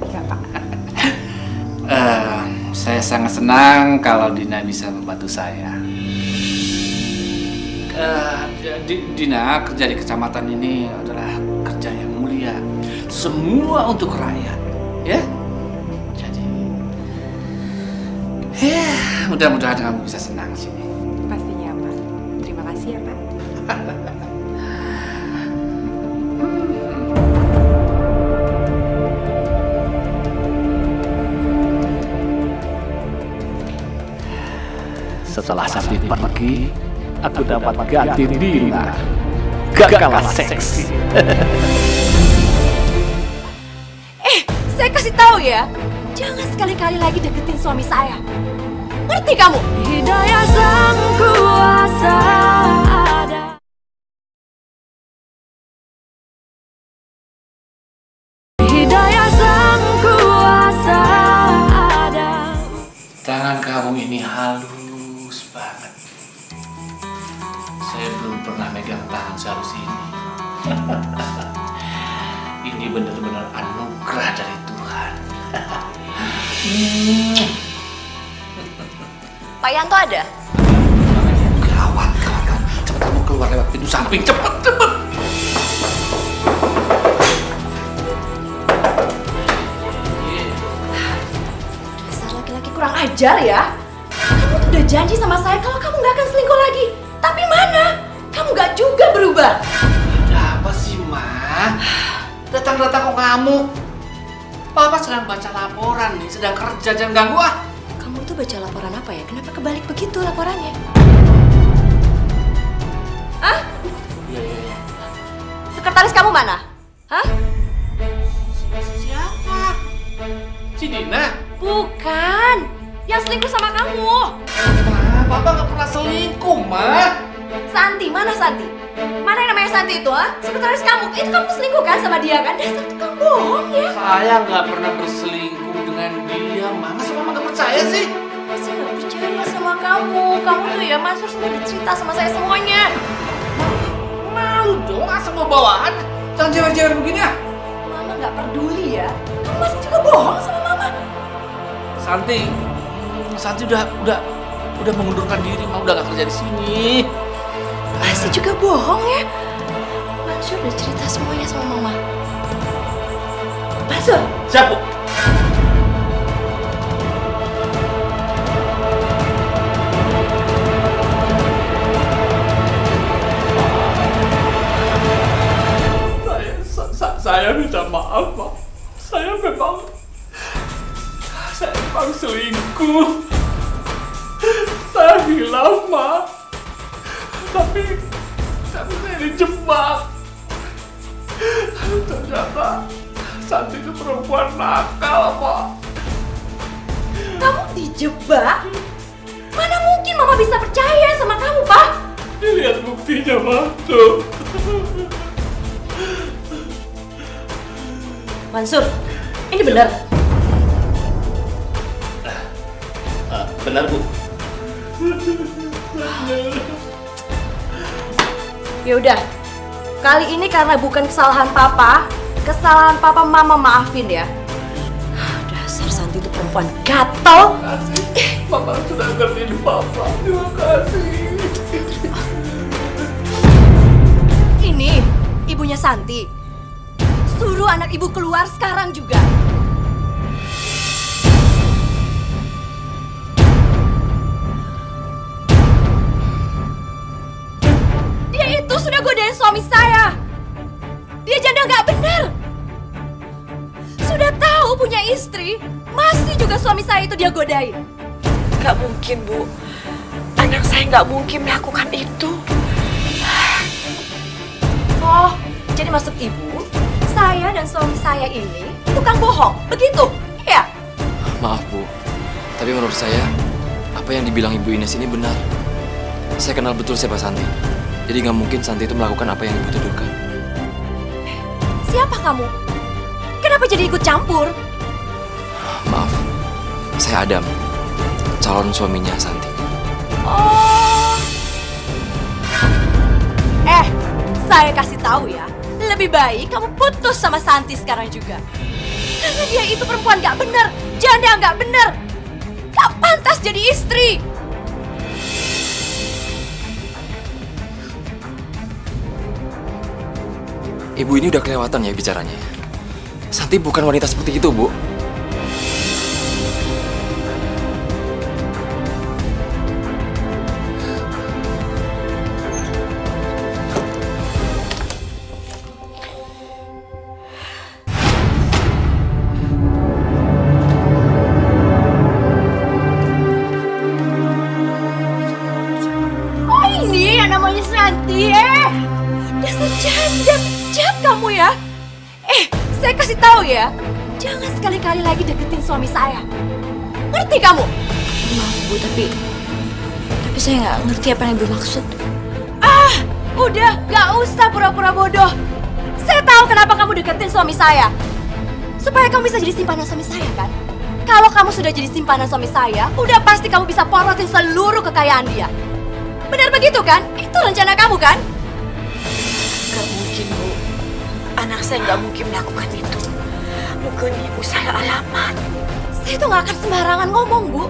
Iya, Pak. Saya sangat senang kalau Dina bisa membantu saya. Dina kerja di kecamatan ini adalah kerja yang mulia. Semua untuk rakyat, ya. Jadi, ya mudah-mudahan kamu bisa senang sini. Pastinya, Pak. Terima kasih ya, Pak. Setelah Santi pergi, aku dapat ganti Dina. Gak kalah seksi. Saya kasih tahu ya, jangan sekali-kali lagi deketin suami saya. Ngerti kamu? Hidayah sang kuasa ada. Hidayah sang kuasa ada. Tangan kamu ini halus banget. Saya belum pernah megang tangan sehalus ini. Ini benar-benar anugerah dari Tuhan. Pak Yanto ada? Gawat. Cepat kamu keluar lewat pintu samping. Cepat. Dasar laki-laki kurang ajar ya. Kamu tuh udah janji sama saya kalau kamu nggak akan selingkuh lagi. Tapi mana? Kamu nggak juga berubah. Ada apa sih, Ma? Datang-datang kok kamu? Papa sedang baca laporan nih, sedang kerja, jangan ganggu ah. Kamu tuh baca laporan apa ya? Kenapa kebalik begitu laporannya? Hah? Iya. Sekretaris kamu mana? Hah? Siapa? Si Dina? Bukan. Yang selingkuh sama kamu. Ma, Papa nggak pernah selingkuh, Ma. Santi, mana Santi? Mana yang namanya Santi itu, ha? Sekretaris kamu, itu kamu selingkuh kan sama dia kan? Dasar tukang bohong ya. Saya nggak pernah berselingkuh dengan dia, Ma. Masa Mama nggak percaya sih? Saya nggak percaya sama kamu. Kamu tuh ya, Mas Sur sudah cerita sama saya semuanya. Malu dong, asal mau bawaan. Jangan jewer-jewer begini ya. Mama nggak peduli ya. Kamu masih juga bohong sama Mama. Santi udah mengundurkan diri, Ma. Udah nggak kerja di sini. Masih juga bohong ya. Mansur udah cerita semuanya sama Mama. Mansur. Siap, Bu. Saya minta maaf, Ma. Saya memang selingkuh. Saya hilang, Ma. Tapi saya dijebak. Ternyata Santi itu perempuan nakal, Pak. Kamu dijebak? Mana mungkin Mama bisa percaya sama kamu, Pak? Lihat buktinya, Ma. Tuh. Mansur, ini benar? Benar, Bu. Ya udah, kali ini karena bukan kesalahan Papa Mama maafin ya. Dasar Santi itu perempuan gatel. Terima kasih, Papa sudah ngertiin Papa. Terima kasih. Ini ibunya Santi. Suruh anak ibu keluar sekarang juga. Dia itu sudah godain suami saya. Dia janda nggak benar. Sudah tahu punya istri, masih juga suami saya itu dia godain. Gak mungkin, Bu. Anak saya nggak mungkin melakukan itu. Oh, jadi maksud ibu, saya dan suami saya ini tukang bohong, begitu? Iya? Maaf Bu, tapi menurut saya apa yang dibilang Ibu Ines ini benar. Saya kenal betul siapa Santi. Jadi nggak mungkin Santi itu melakukan apa yang Ibu tuduhkan. Siapa kamu? Kenapa jadi ikut campur? Maaf, saya Adam, calon suaminya Santi. Oh. Saya kasih tahu ya, lebih baik kamu putus sama Santi sekarang juga. Karena dia itu perempuan gak bener, janda gak bener. Gak pantas jadi istri. Ibu ini udah kelewatan ya bicaranya. Santi bukan wanita seperti itu, Bu. Oh ini yang namanya Santi, dasar janda. Jahat kamu ya. Saya kasih tahu ya, jangan sekali-kali lagi deketin suami saya. Ngerti kamu? Maaf Bu, tapi saya nggak ngerti apa yang Ibu maksud. Udah, gak usah pura-pura bodoh. Saya tahu kenapa kamu deketin suami saya. Supaya kamu bisa jadi simpanan suami saya kan? Kalau kamu sudah jadi simpanan suami saya, udah pasti kamu bisa porotin seluruh kekayaan dia. Benar begitu kan? Itu rencana kamu kan? Gak mungkin, Bu. Anak saya nggak mungkin melakukan itu. Mungkin Ibu salah alamat. Saya tuh nggak akan sembarangan ngomong, Bu.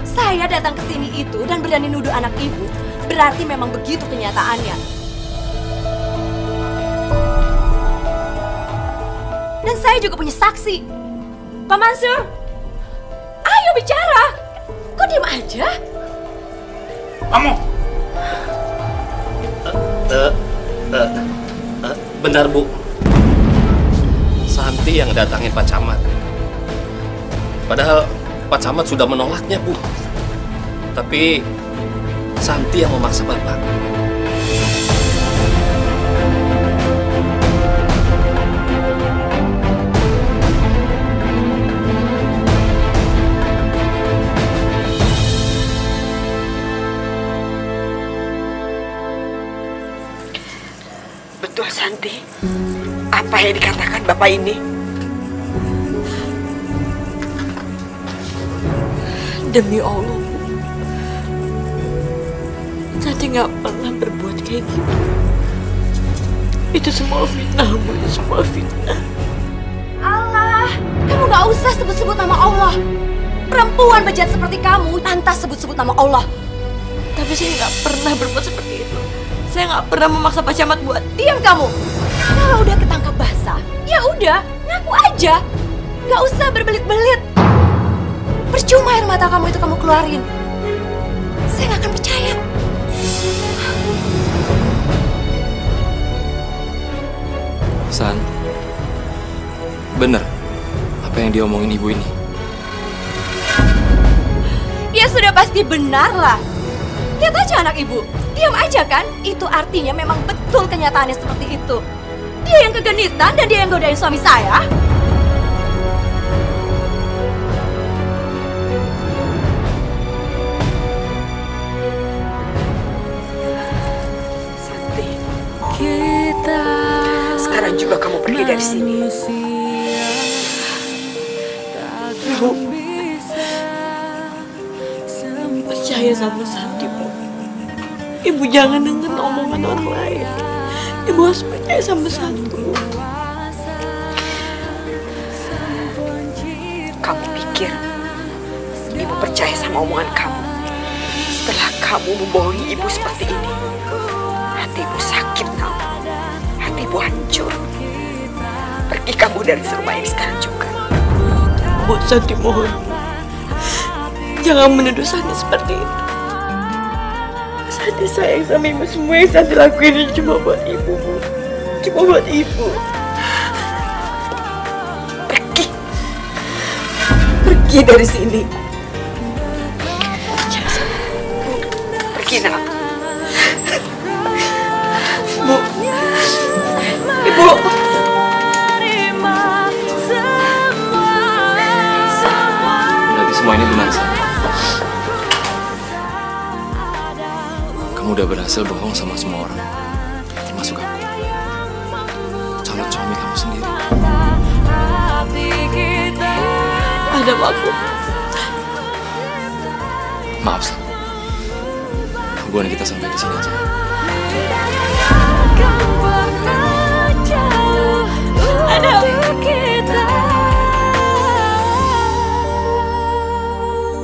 Saya datang ke sini itu dan berani nuduh anak ibu, berarti memang begitu kenyataannya. Dan saya juga punya saksi. Pak Mansur, ayo bicara. Kok diam aja? Kamu? Benar, Bu. Santi yang datangin Pak Camat. Padahal Pak Camat sudah menolaknya, Bu. Tapi Santi yang memaksa Bapak. Betul, Santi. Apa yang dikatakan Bapak ini? Demi Allah, Santi nggak pernah berbuat kayak gitu. Itu semua fitnah, Bu. Itu semua fitnah. Allah, kamu nggak usah sebut-sebut nama Allah. Perempuan bejat seperti kamu pantas sebut-sebut nama Allah. Tapi saya nggak pernah berbuat seperti itu. Saya nggak pernah memaksa Pak Camat buat. Diam kamu. Kalau udah ketangkap basah, ya udah, ngaku aja. Nggak usah berbelit-belit. Percuma air mata kamu itu kamu keluarin. Saya nggak akan percaya. San, bener apa yang diomongin ibu ini? Ya sudah pasti benar lah. Lihat aja anak ibu, diam aja kan? Itu artinya memang betul kenyataannya seperti itu. Dia yang kegenitan dan dia yang godain suami saya. Santi, sekarang juga kamu pergi dari sini. Bu, percaya sama Santi, Bu. Ibu jangan dengar omongan orang lain. Ibu harus percaya sama Santi. Kamu pikir Ibu percaya sama omongan kamu? Setelah kamu membohongi Ibu seperti ini, hati Ibu sakit, kamu. Hati Ibu hancur. Pergi kamu dari rumah ini sekarang juga. Bu, Santi mohon, jangan menuduh Santi seperti itu. Santi sayang sama Ibu. Semua yang Santi lakuin ini cuma buat Ibu, Bu. Cuma buat Ibu. Pergi. Pergi dari sini. Bu, pergi, nak. Bu, Bu. Berarti semua ini benar, San. Kamu udah berhasil bohong sama semua orang, termasuk aku, calon suami kamu sendiri. Ada aku. Maaf, San. Hubungan kita sampai di sini aja.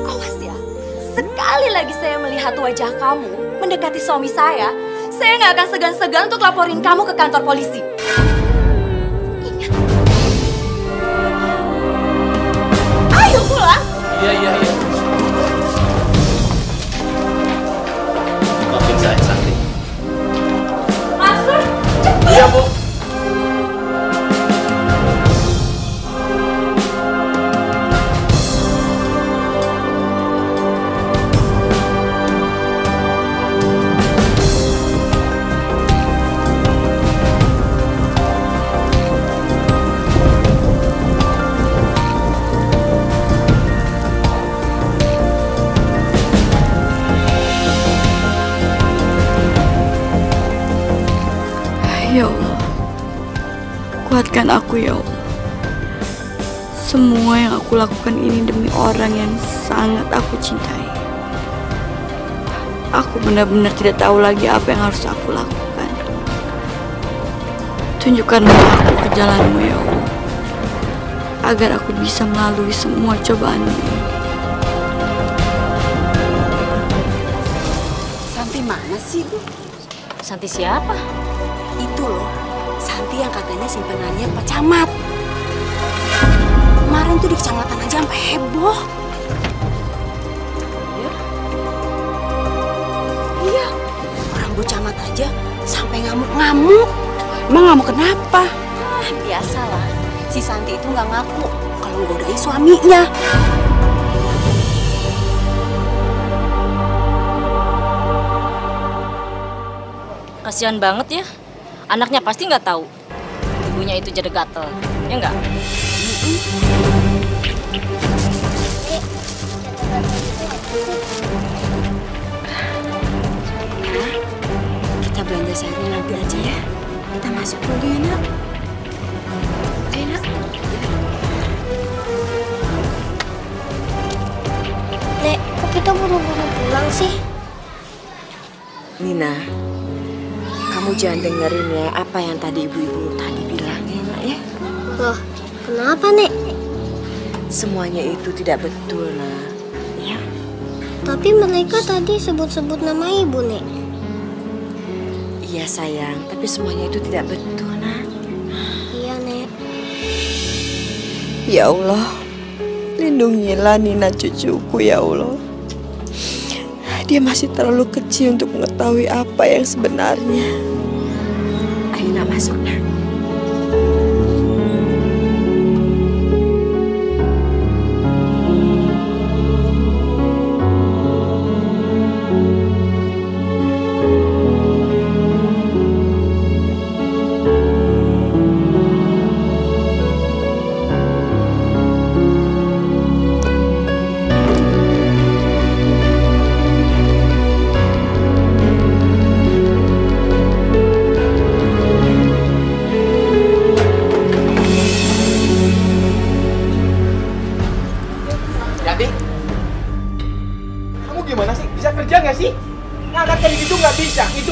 Awas ya, sekali lagi saya melihat wajah kamu mendekati suami saya nggak akan segan-segan untuk laporin kamu ke kantor polisi. Ingat. Ayo pulang. Iya. Maafin saya, Santi. Masuk, cepat. Iya, Bu. Ya Allah, kuatkan aku ya Allah. Semua yang aku lakukan ini demi orang yang sangat aku cintai. Aku benar-benar tidak tahu lagi apa yang harus aku lakukan. Tunjukkanlah aku ke jalanmu ya Allah, agar aku bisa melalui semua cobaan ini. Santi mana sih, Bu? Santi siapa? Itu loh, Santi yang katanya simpenannya Pak Camat. Kemarin tuh di kecamatan aja sampai heboh. Iya, orang Bu Camat aja sampai ngamuk-ngamuk. Emang ngamuk kenapa? Biasalah, si Santi itu nggak ngaku kalau nggodain suaminya. Kasihan banget ya. Anaknya pasti nggak tahu ibunya itu jadi gatel, ya nggak? Kita belanja sayurnya nanti aja ya. Kita masuk dulu ya, Nak. Ayo, Nak. Nek, kok kita buru-buru pulang sih? Nina, kamu jangan dengerin ya apa yang tadi ibu-ibu tadi bilang ya, Nak ya. Loh, kenapa, Nek? Semuanya itu tidak betul, Nak. Ya. Tapi mereka tadi sebut-sebut nama ibu, Nek. Iya sayang, tapi semuanya itu tidak betul, Nak. Iya, Nek. Ya Allah, lindungilah Nina cucuku ya Allah. Dia masih terlalu kecil untuk mengetahui apa yang sebenarnya. Ayo, Nak, masuk, Nak.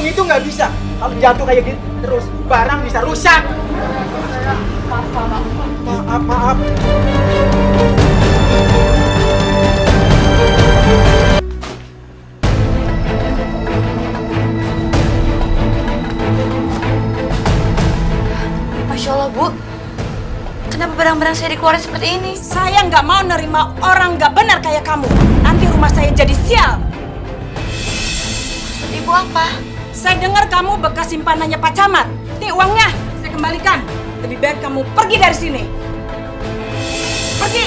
Itu nggak bisa. Kalau jatuh kayak gitu terus, barang bisa rusak. Maaf. Masya Allah, Bu. Kenapa barang-barang saya dikeluarin seperti ini? Saya nggak mau nerima orang nggak benar kayak kamu. Nanti rumah saya jadi sial. Maksud Ibu apa? Saya dengar kamu bekas simpanannya Pak Camat. Nih uangnya, saya kembalikan. Lebih baik kamu pergi dari sini. Pergi!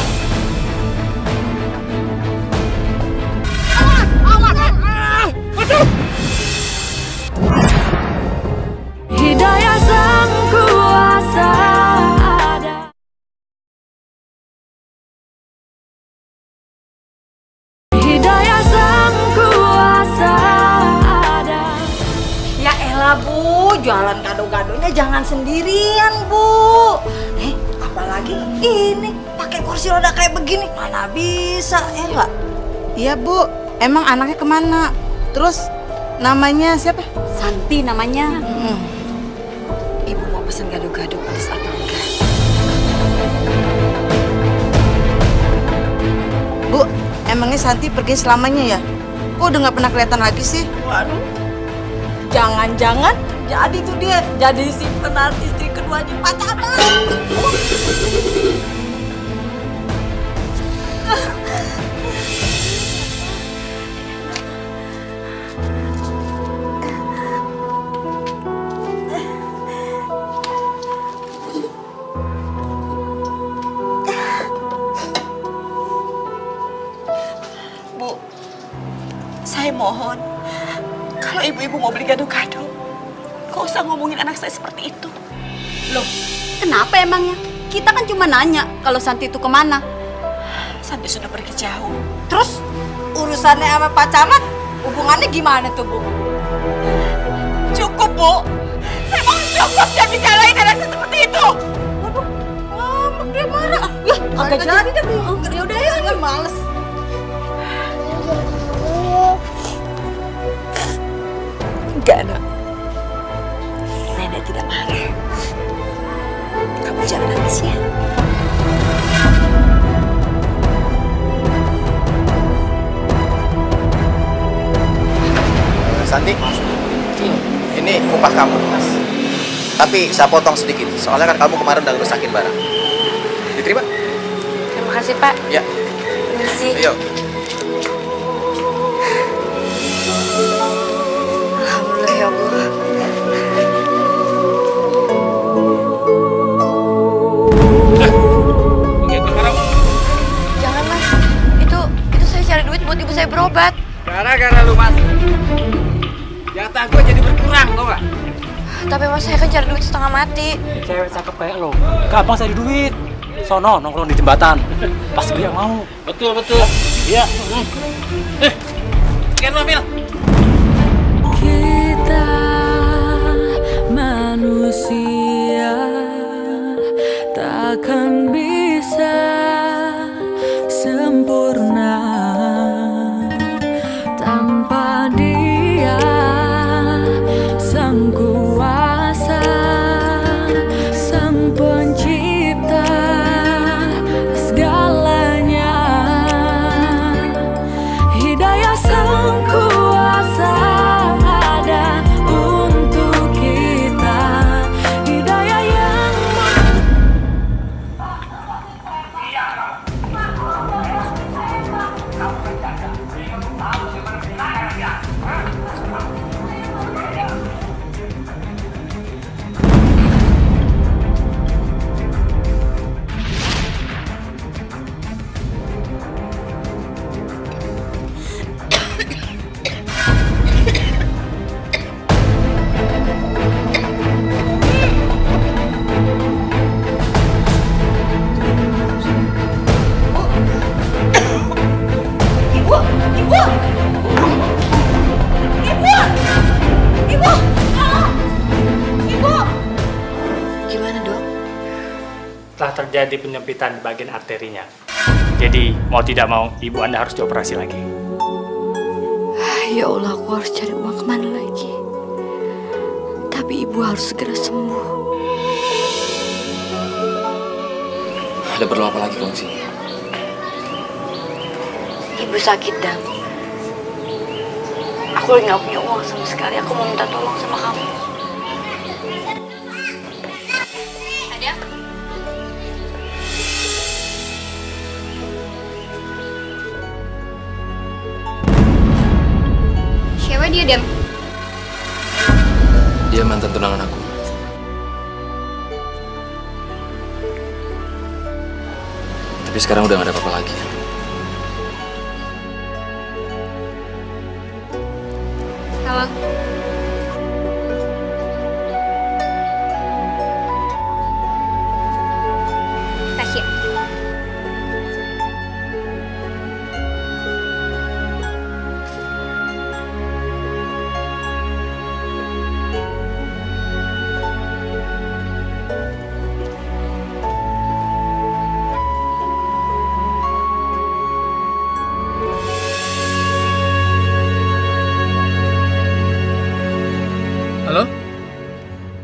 Hidayah sang kuasa. jualan gado-gadonya jangan sendirian, Bu. Apalagi ini pakai kursi roda kayak begini, mana bisa ya nggak? Iya, Bu. Emang anaknya kemana? Terus namanya siapa? Santi namanya. Ibu mau pesan gado-gado pedas atau enggak? Bu, emangnya Santi pergi selamanya ya? Kok udah nggak pernah kelihatan lagi sih? Waduh, jangan-jangan jadi tuh dia jadi si penalti istri keduanya pacaran. Bu, saya mohon, kalau ibu-ibu mau beli gado-gado, gak usah ngomongin anak saya seperti itu. Loh, kenapa emangnya? Kita kan cuma nanya kalau Santi itu kemana. Santi sudah pergi jauh. Terus urusannya sama Pak Camat, hubungannya gimana tuh, Bu? Cukup, Bu. Saya mau cukup dia bicarain anak saya seperti itu. Waduh, dia marah. Ya, agak jadi deh, Bu. Ya udah ya, nggak males. Enggak, Nak. Nenek tidak marah. Kamu jangan nangis ya. Santi, ini upah kamu. Tapi saya potong sedikit, soalnya kan kamu kemarin udah ngerusakin barang. Diterima? Terima kasih, Pak. Ya. Terima kasih. Ayo. Alhamdulillah ya Allah. Jangan, Mas. Itu saya cari duit buat ibu saya berobat. Gara-gara lu, Mas. Jatah gue jadi berkurang, tau gak? Tapi Mas, saya kan cari duit setengah mati. Cewek cakep kayak lo, gampang cari duit. Sono nongkrong di jembatan, pasti dia mau. Betul. Iya. Sekian lo, Mil. Kita manusia takkan bisa sempurna tanpa Dia Sang Kuasa, Sang Pencipta segalanya. Hidayah Sang Kuasa ada untuk kita. Hidayah yang Gimana, Dok? Telah terjadi penyempitan di bagian arterinya. Jadi, mau tidak mau, ibu Anda harus dioperasi lagi. Ya Allah, aku harus cari uang kemana lagi? Tapi ibu harus segera sembuh. Ada perlu apa lagi kamu sini? Ibu sakit, Dam. Aku lagi nggak punya uang sama sekali. Aku mau minta tolong sama kamu. Ada? Siapa dia, Dam? Dia mantan tunangan aku. Tapi sekarang udah gak ada apa-apa lagi. Halo. Tasya.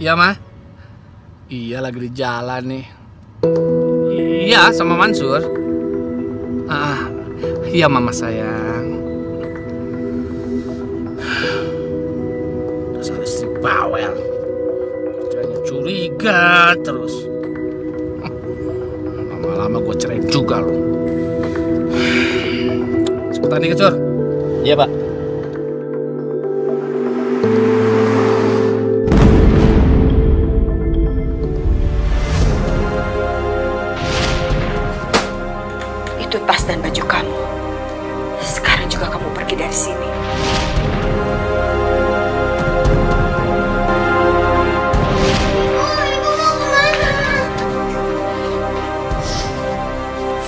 Iya, Ma. Iya, lagi di jalan nih. Iya, sama Mansur. Iya, Mama sayang. Dasar istri bawel. Kerjanya curiga terus. Lama-lama gue cerain juga loh. Cepetan nih, Kecur. Iya, Pak. Itu tas dan baju kamu. Sekarang juga kamu pergi dari sini.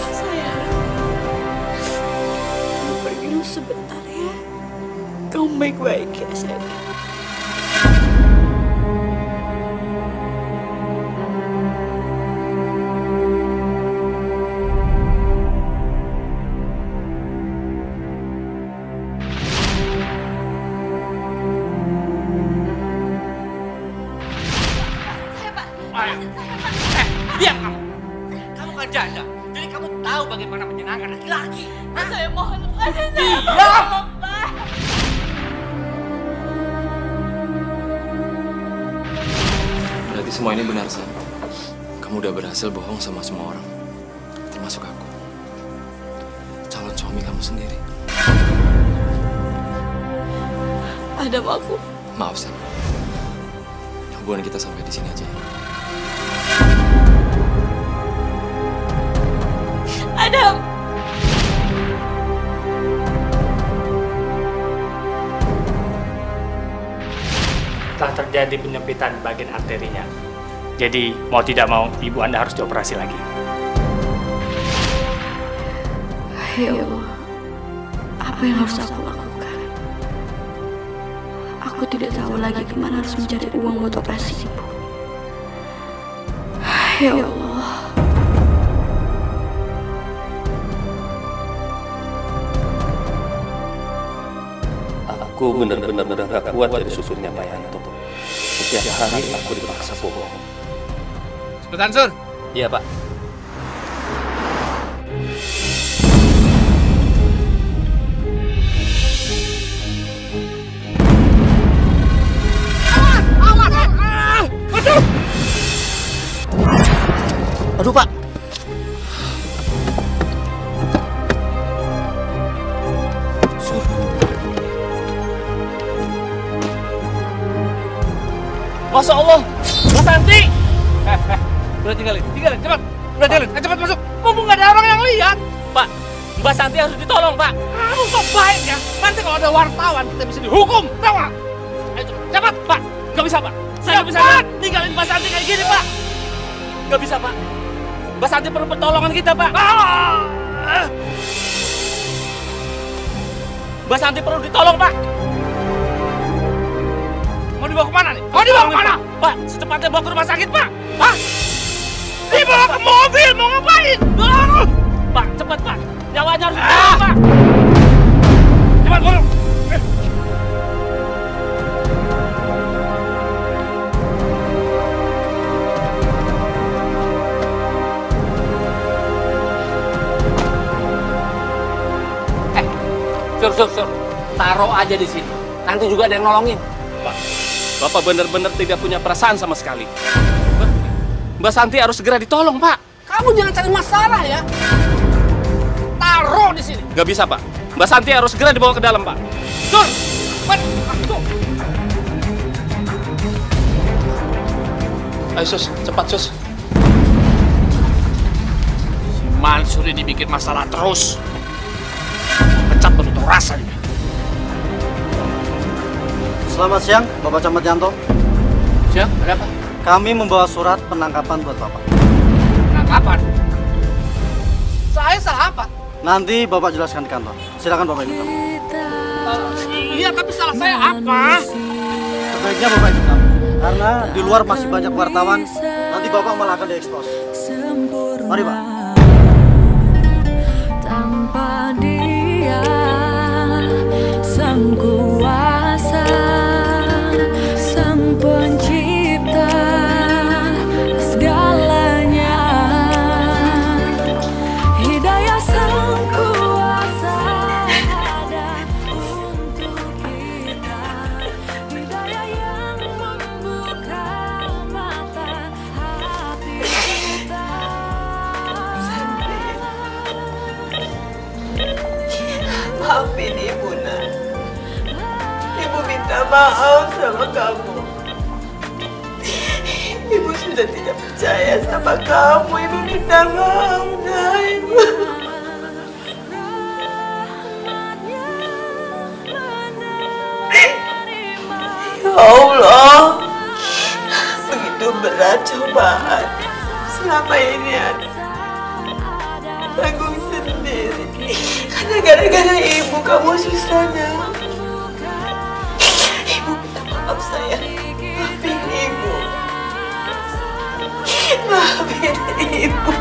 Sayang, kamu pergi dulu sebentar ya. Kamu baik-baik ya, sayang. Diam kamu. Kamu kan janda, jadi kamu tahu bagaimana menyenangkan laki-laki. Saya mohon lepasin saya. Diam. Berarti semua ini benar, San. Kamu udah berhasil bohong sama semua orang, termasuk aku. Calon suami kamu sendiri. Adam, aku. Maaf, San. Hubungan kita sampai di sini aja ya. Adam. Telah terjadi penyempitan bagian arterinya. Jadi mau tidak mau ibu Anda harus dioperasi lagi. Ya Allah, apa yang harus aku lakukan? Aku tidak tahu lagi kemana harus mencari uang buat operasi ibu. Ya Allah. Aku benar-benar gak kuat dari susurnya Pak Yanto. Setiap hari aku dipaksa bohong. Cepetan, Sur. Iya, Pak. Aduh, Pak. Masya Allah, Mbak Santi. Udah tinggalin, cepat. Udah tinggalin, cepat masuk. Mumpung nggak ada orang yang lihat. Pak, Mbak Santi harus ditolong, Pak. Kamu kok baik ya? Nanti kalau ada wartawan, kita bisa dihukum, tahu nggak? Ayo cepat, Pak. Nggak bisa, Pak. Saya nggak bisa tinggalin Mbak Santi kayak gini, Pak. Nggak bisa, Pak. Mbak Santi perlu pertolongan kita, Pak. Mbak Santi perlu ditolong, Pak. Mau dibawa kemana nih? Mau dibawa kemana? Pak, secepatnya bawa ke rumah sakit, Pak. Hah? Dibawa ke mobil, mau ngapain? Pak, cepat, Pak. Nyawanya harus ditolong, Pak. Cepat, burung. Sur. Taruh aja di sini. Nanti juga ada yang nolongin. Pak, Bapak benar-benar tidak punya perasaan sama sekali. Mbak Santi harus segera ditolong, Pak. Kamu jangan cari masalah ya. Taruh di sini. Gak bisa, Pak. Mbak Santi harus segera dibawa ke dalam, Pak. Sur, masuk. Ayo, Sus. Cepat, Sus. Si Mansur ini bikin masalah terus. Pecat penutup rasa dia. Selamat siang, Bapak Camat Yanto. Siang, ada apa? Kami membawa surat penangkapan buat Bapak. Penangkapan? Saya salah apa? Nanti Bapak jelaskan di kantor. Silakan Bapak ikut kami. Iya, tapi salah saya apa? Sebaiknya Bapak ikut kami. Karena di luar masih banyak wartawan. Nanti Bapak malah akan diekspos. Mari, Pak. Tanpa dia sang kuasa, sang pencipta Maafin Ibu, Nak. Ibu minta maaf sama kamu. Ibu sudah tidak percaya sama kamu. Ibu minta maaf, Nak. Ibu. Ya Allah, begitu berat cobaan. Selama ini ada tanggung sendiri. Karena gara-gara Ibu kamu susah, Nak. Ibu minta maaf, sayang. Maafin Ibu. Maafin Ibu.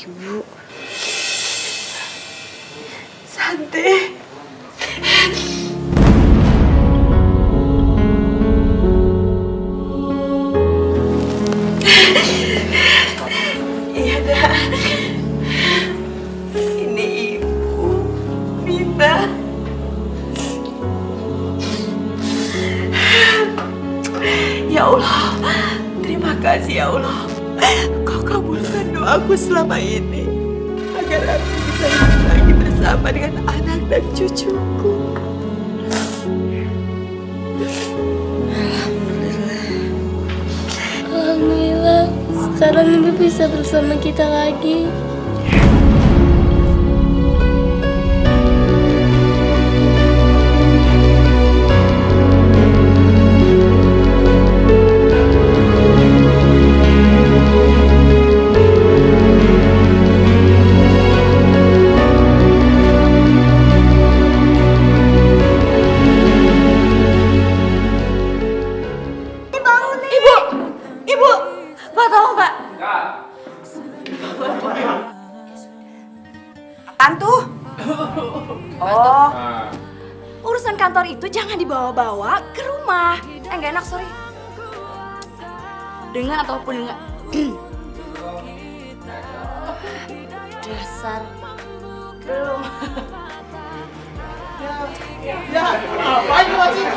Ibu. Santi. Iya, Dak. Ini Ibu, Mina. Ya Allah, terima kasih ya Allah. Kau kabulkan doaku selama ini agar aku bisa hidup lagi bersama dengan anak dan cucuku. Alhamdulillah, sekarang Ibu bisa bersama kita lagi. Oh, urusan kantor itu jangan dibawa-bawa ke rumah. Nggak enak, sorry. Dengan ataupun dengan dasar belum. Ya, apa ini masih?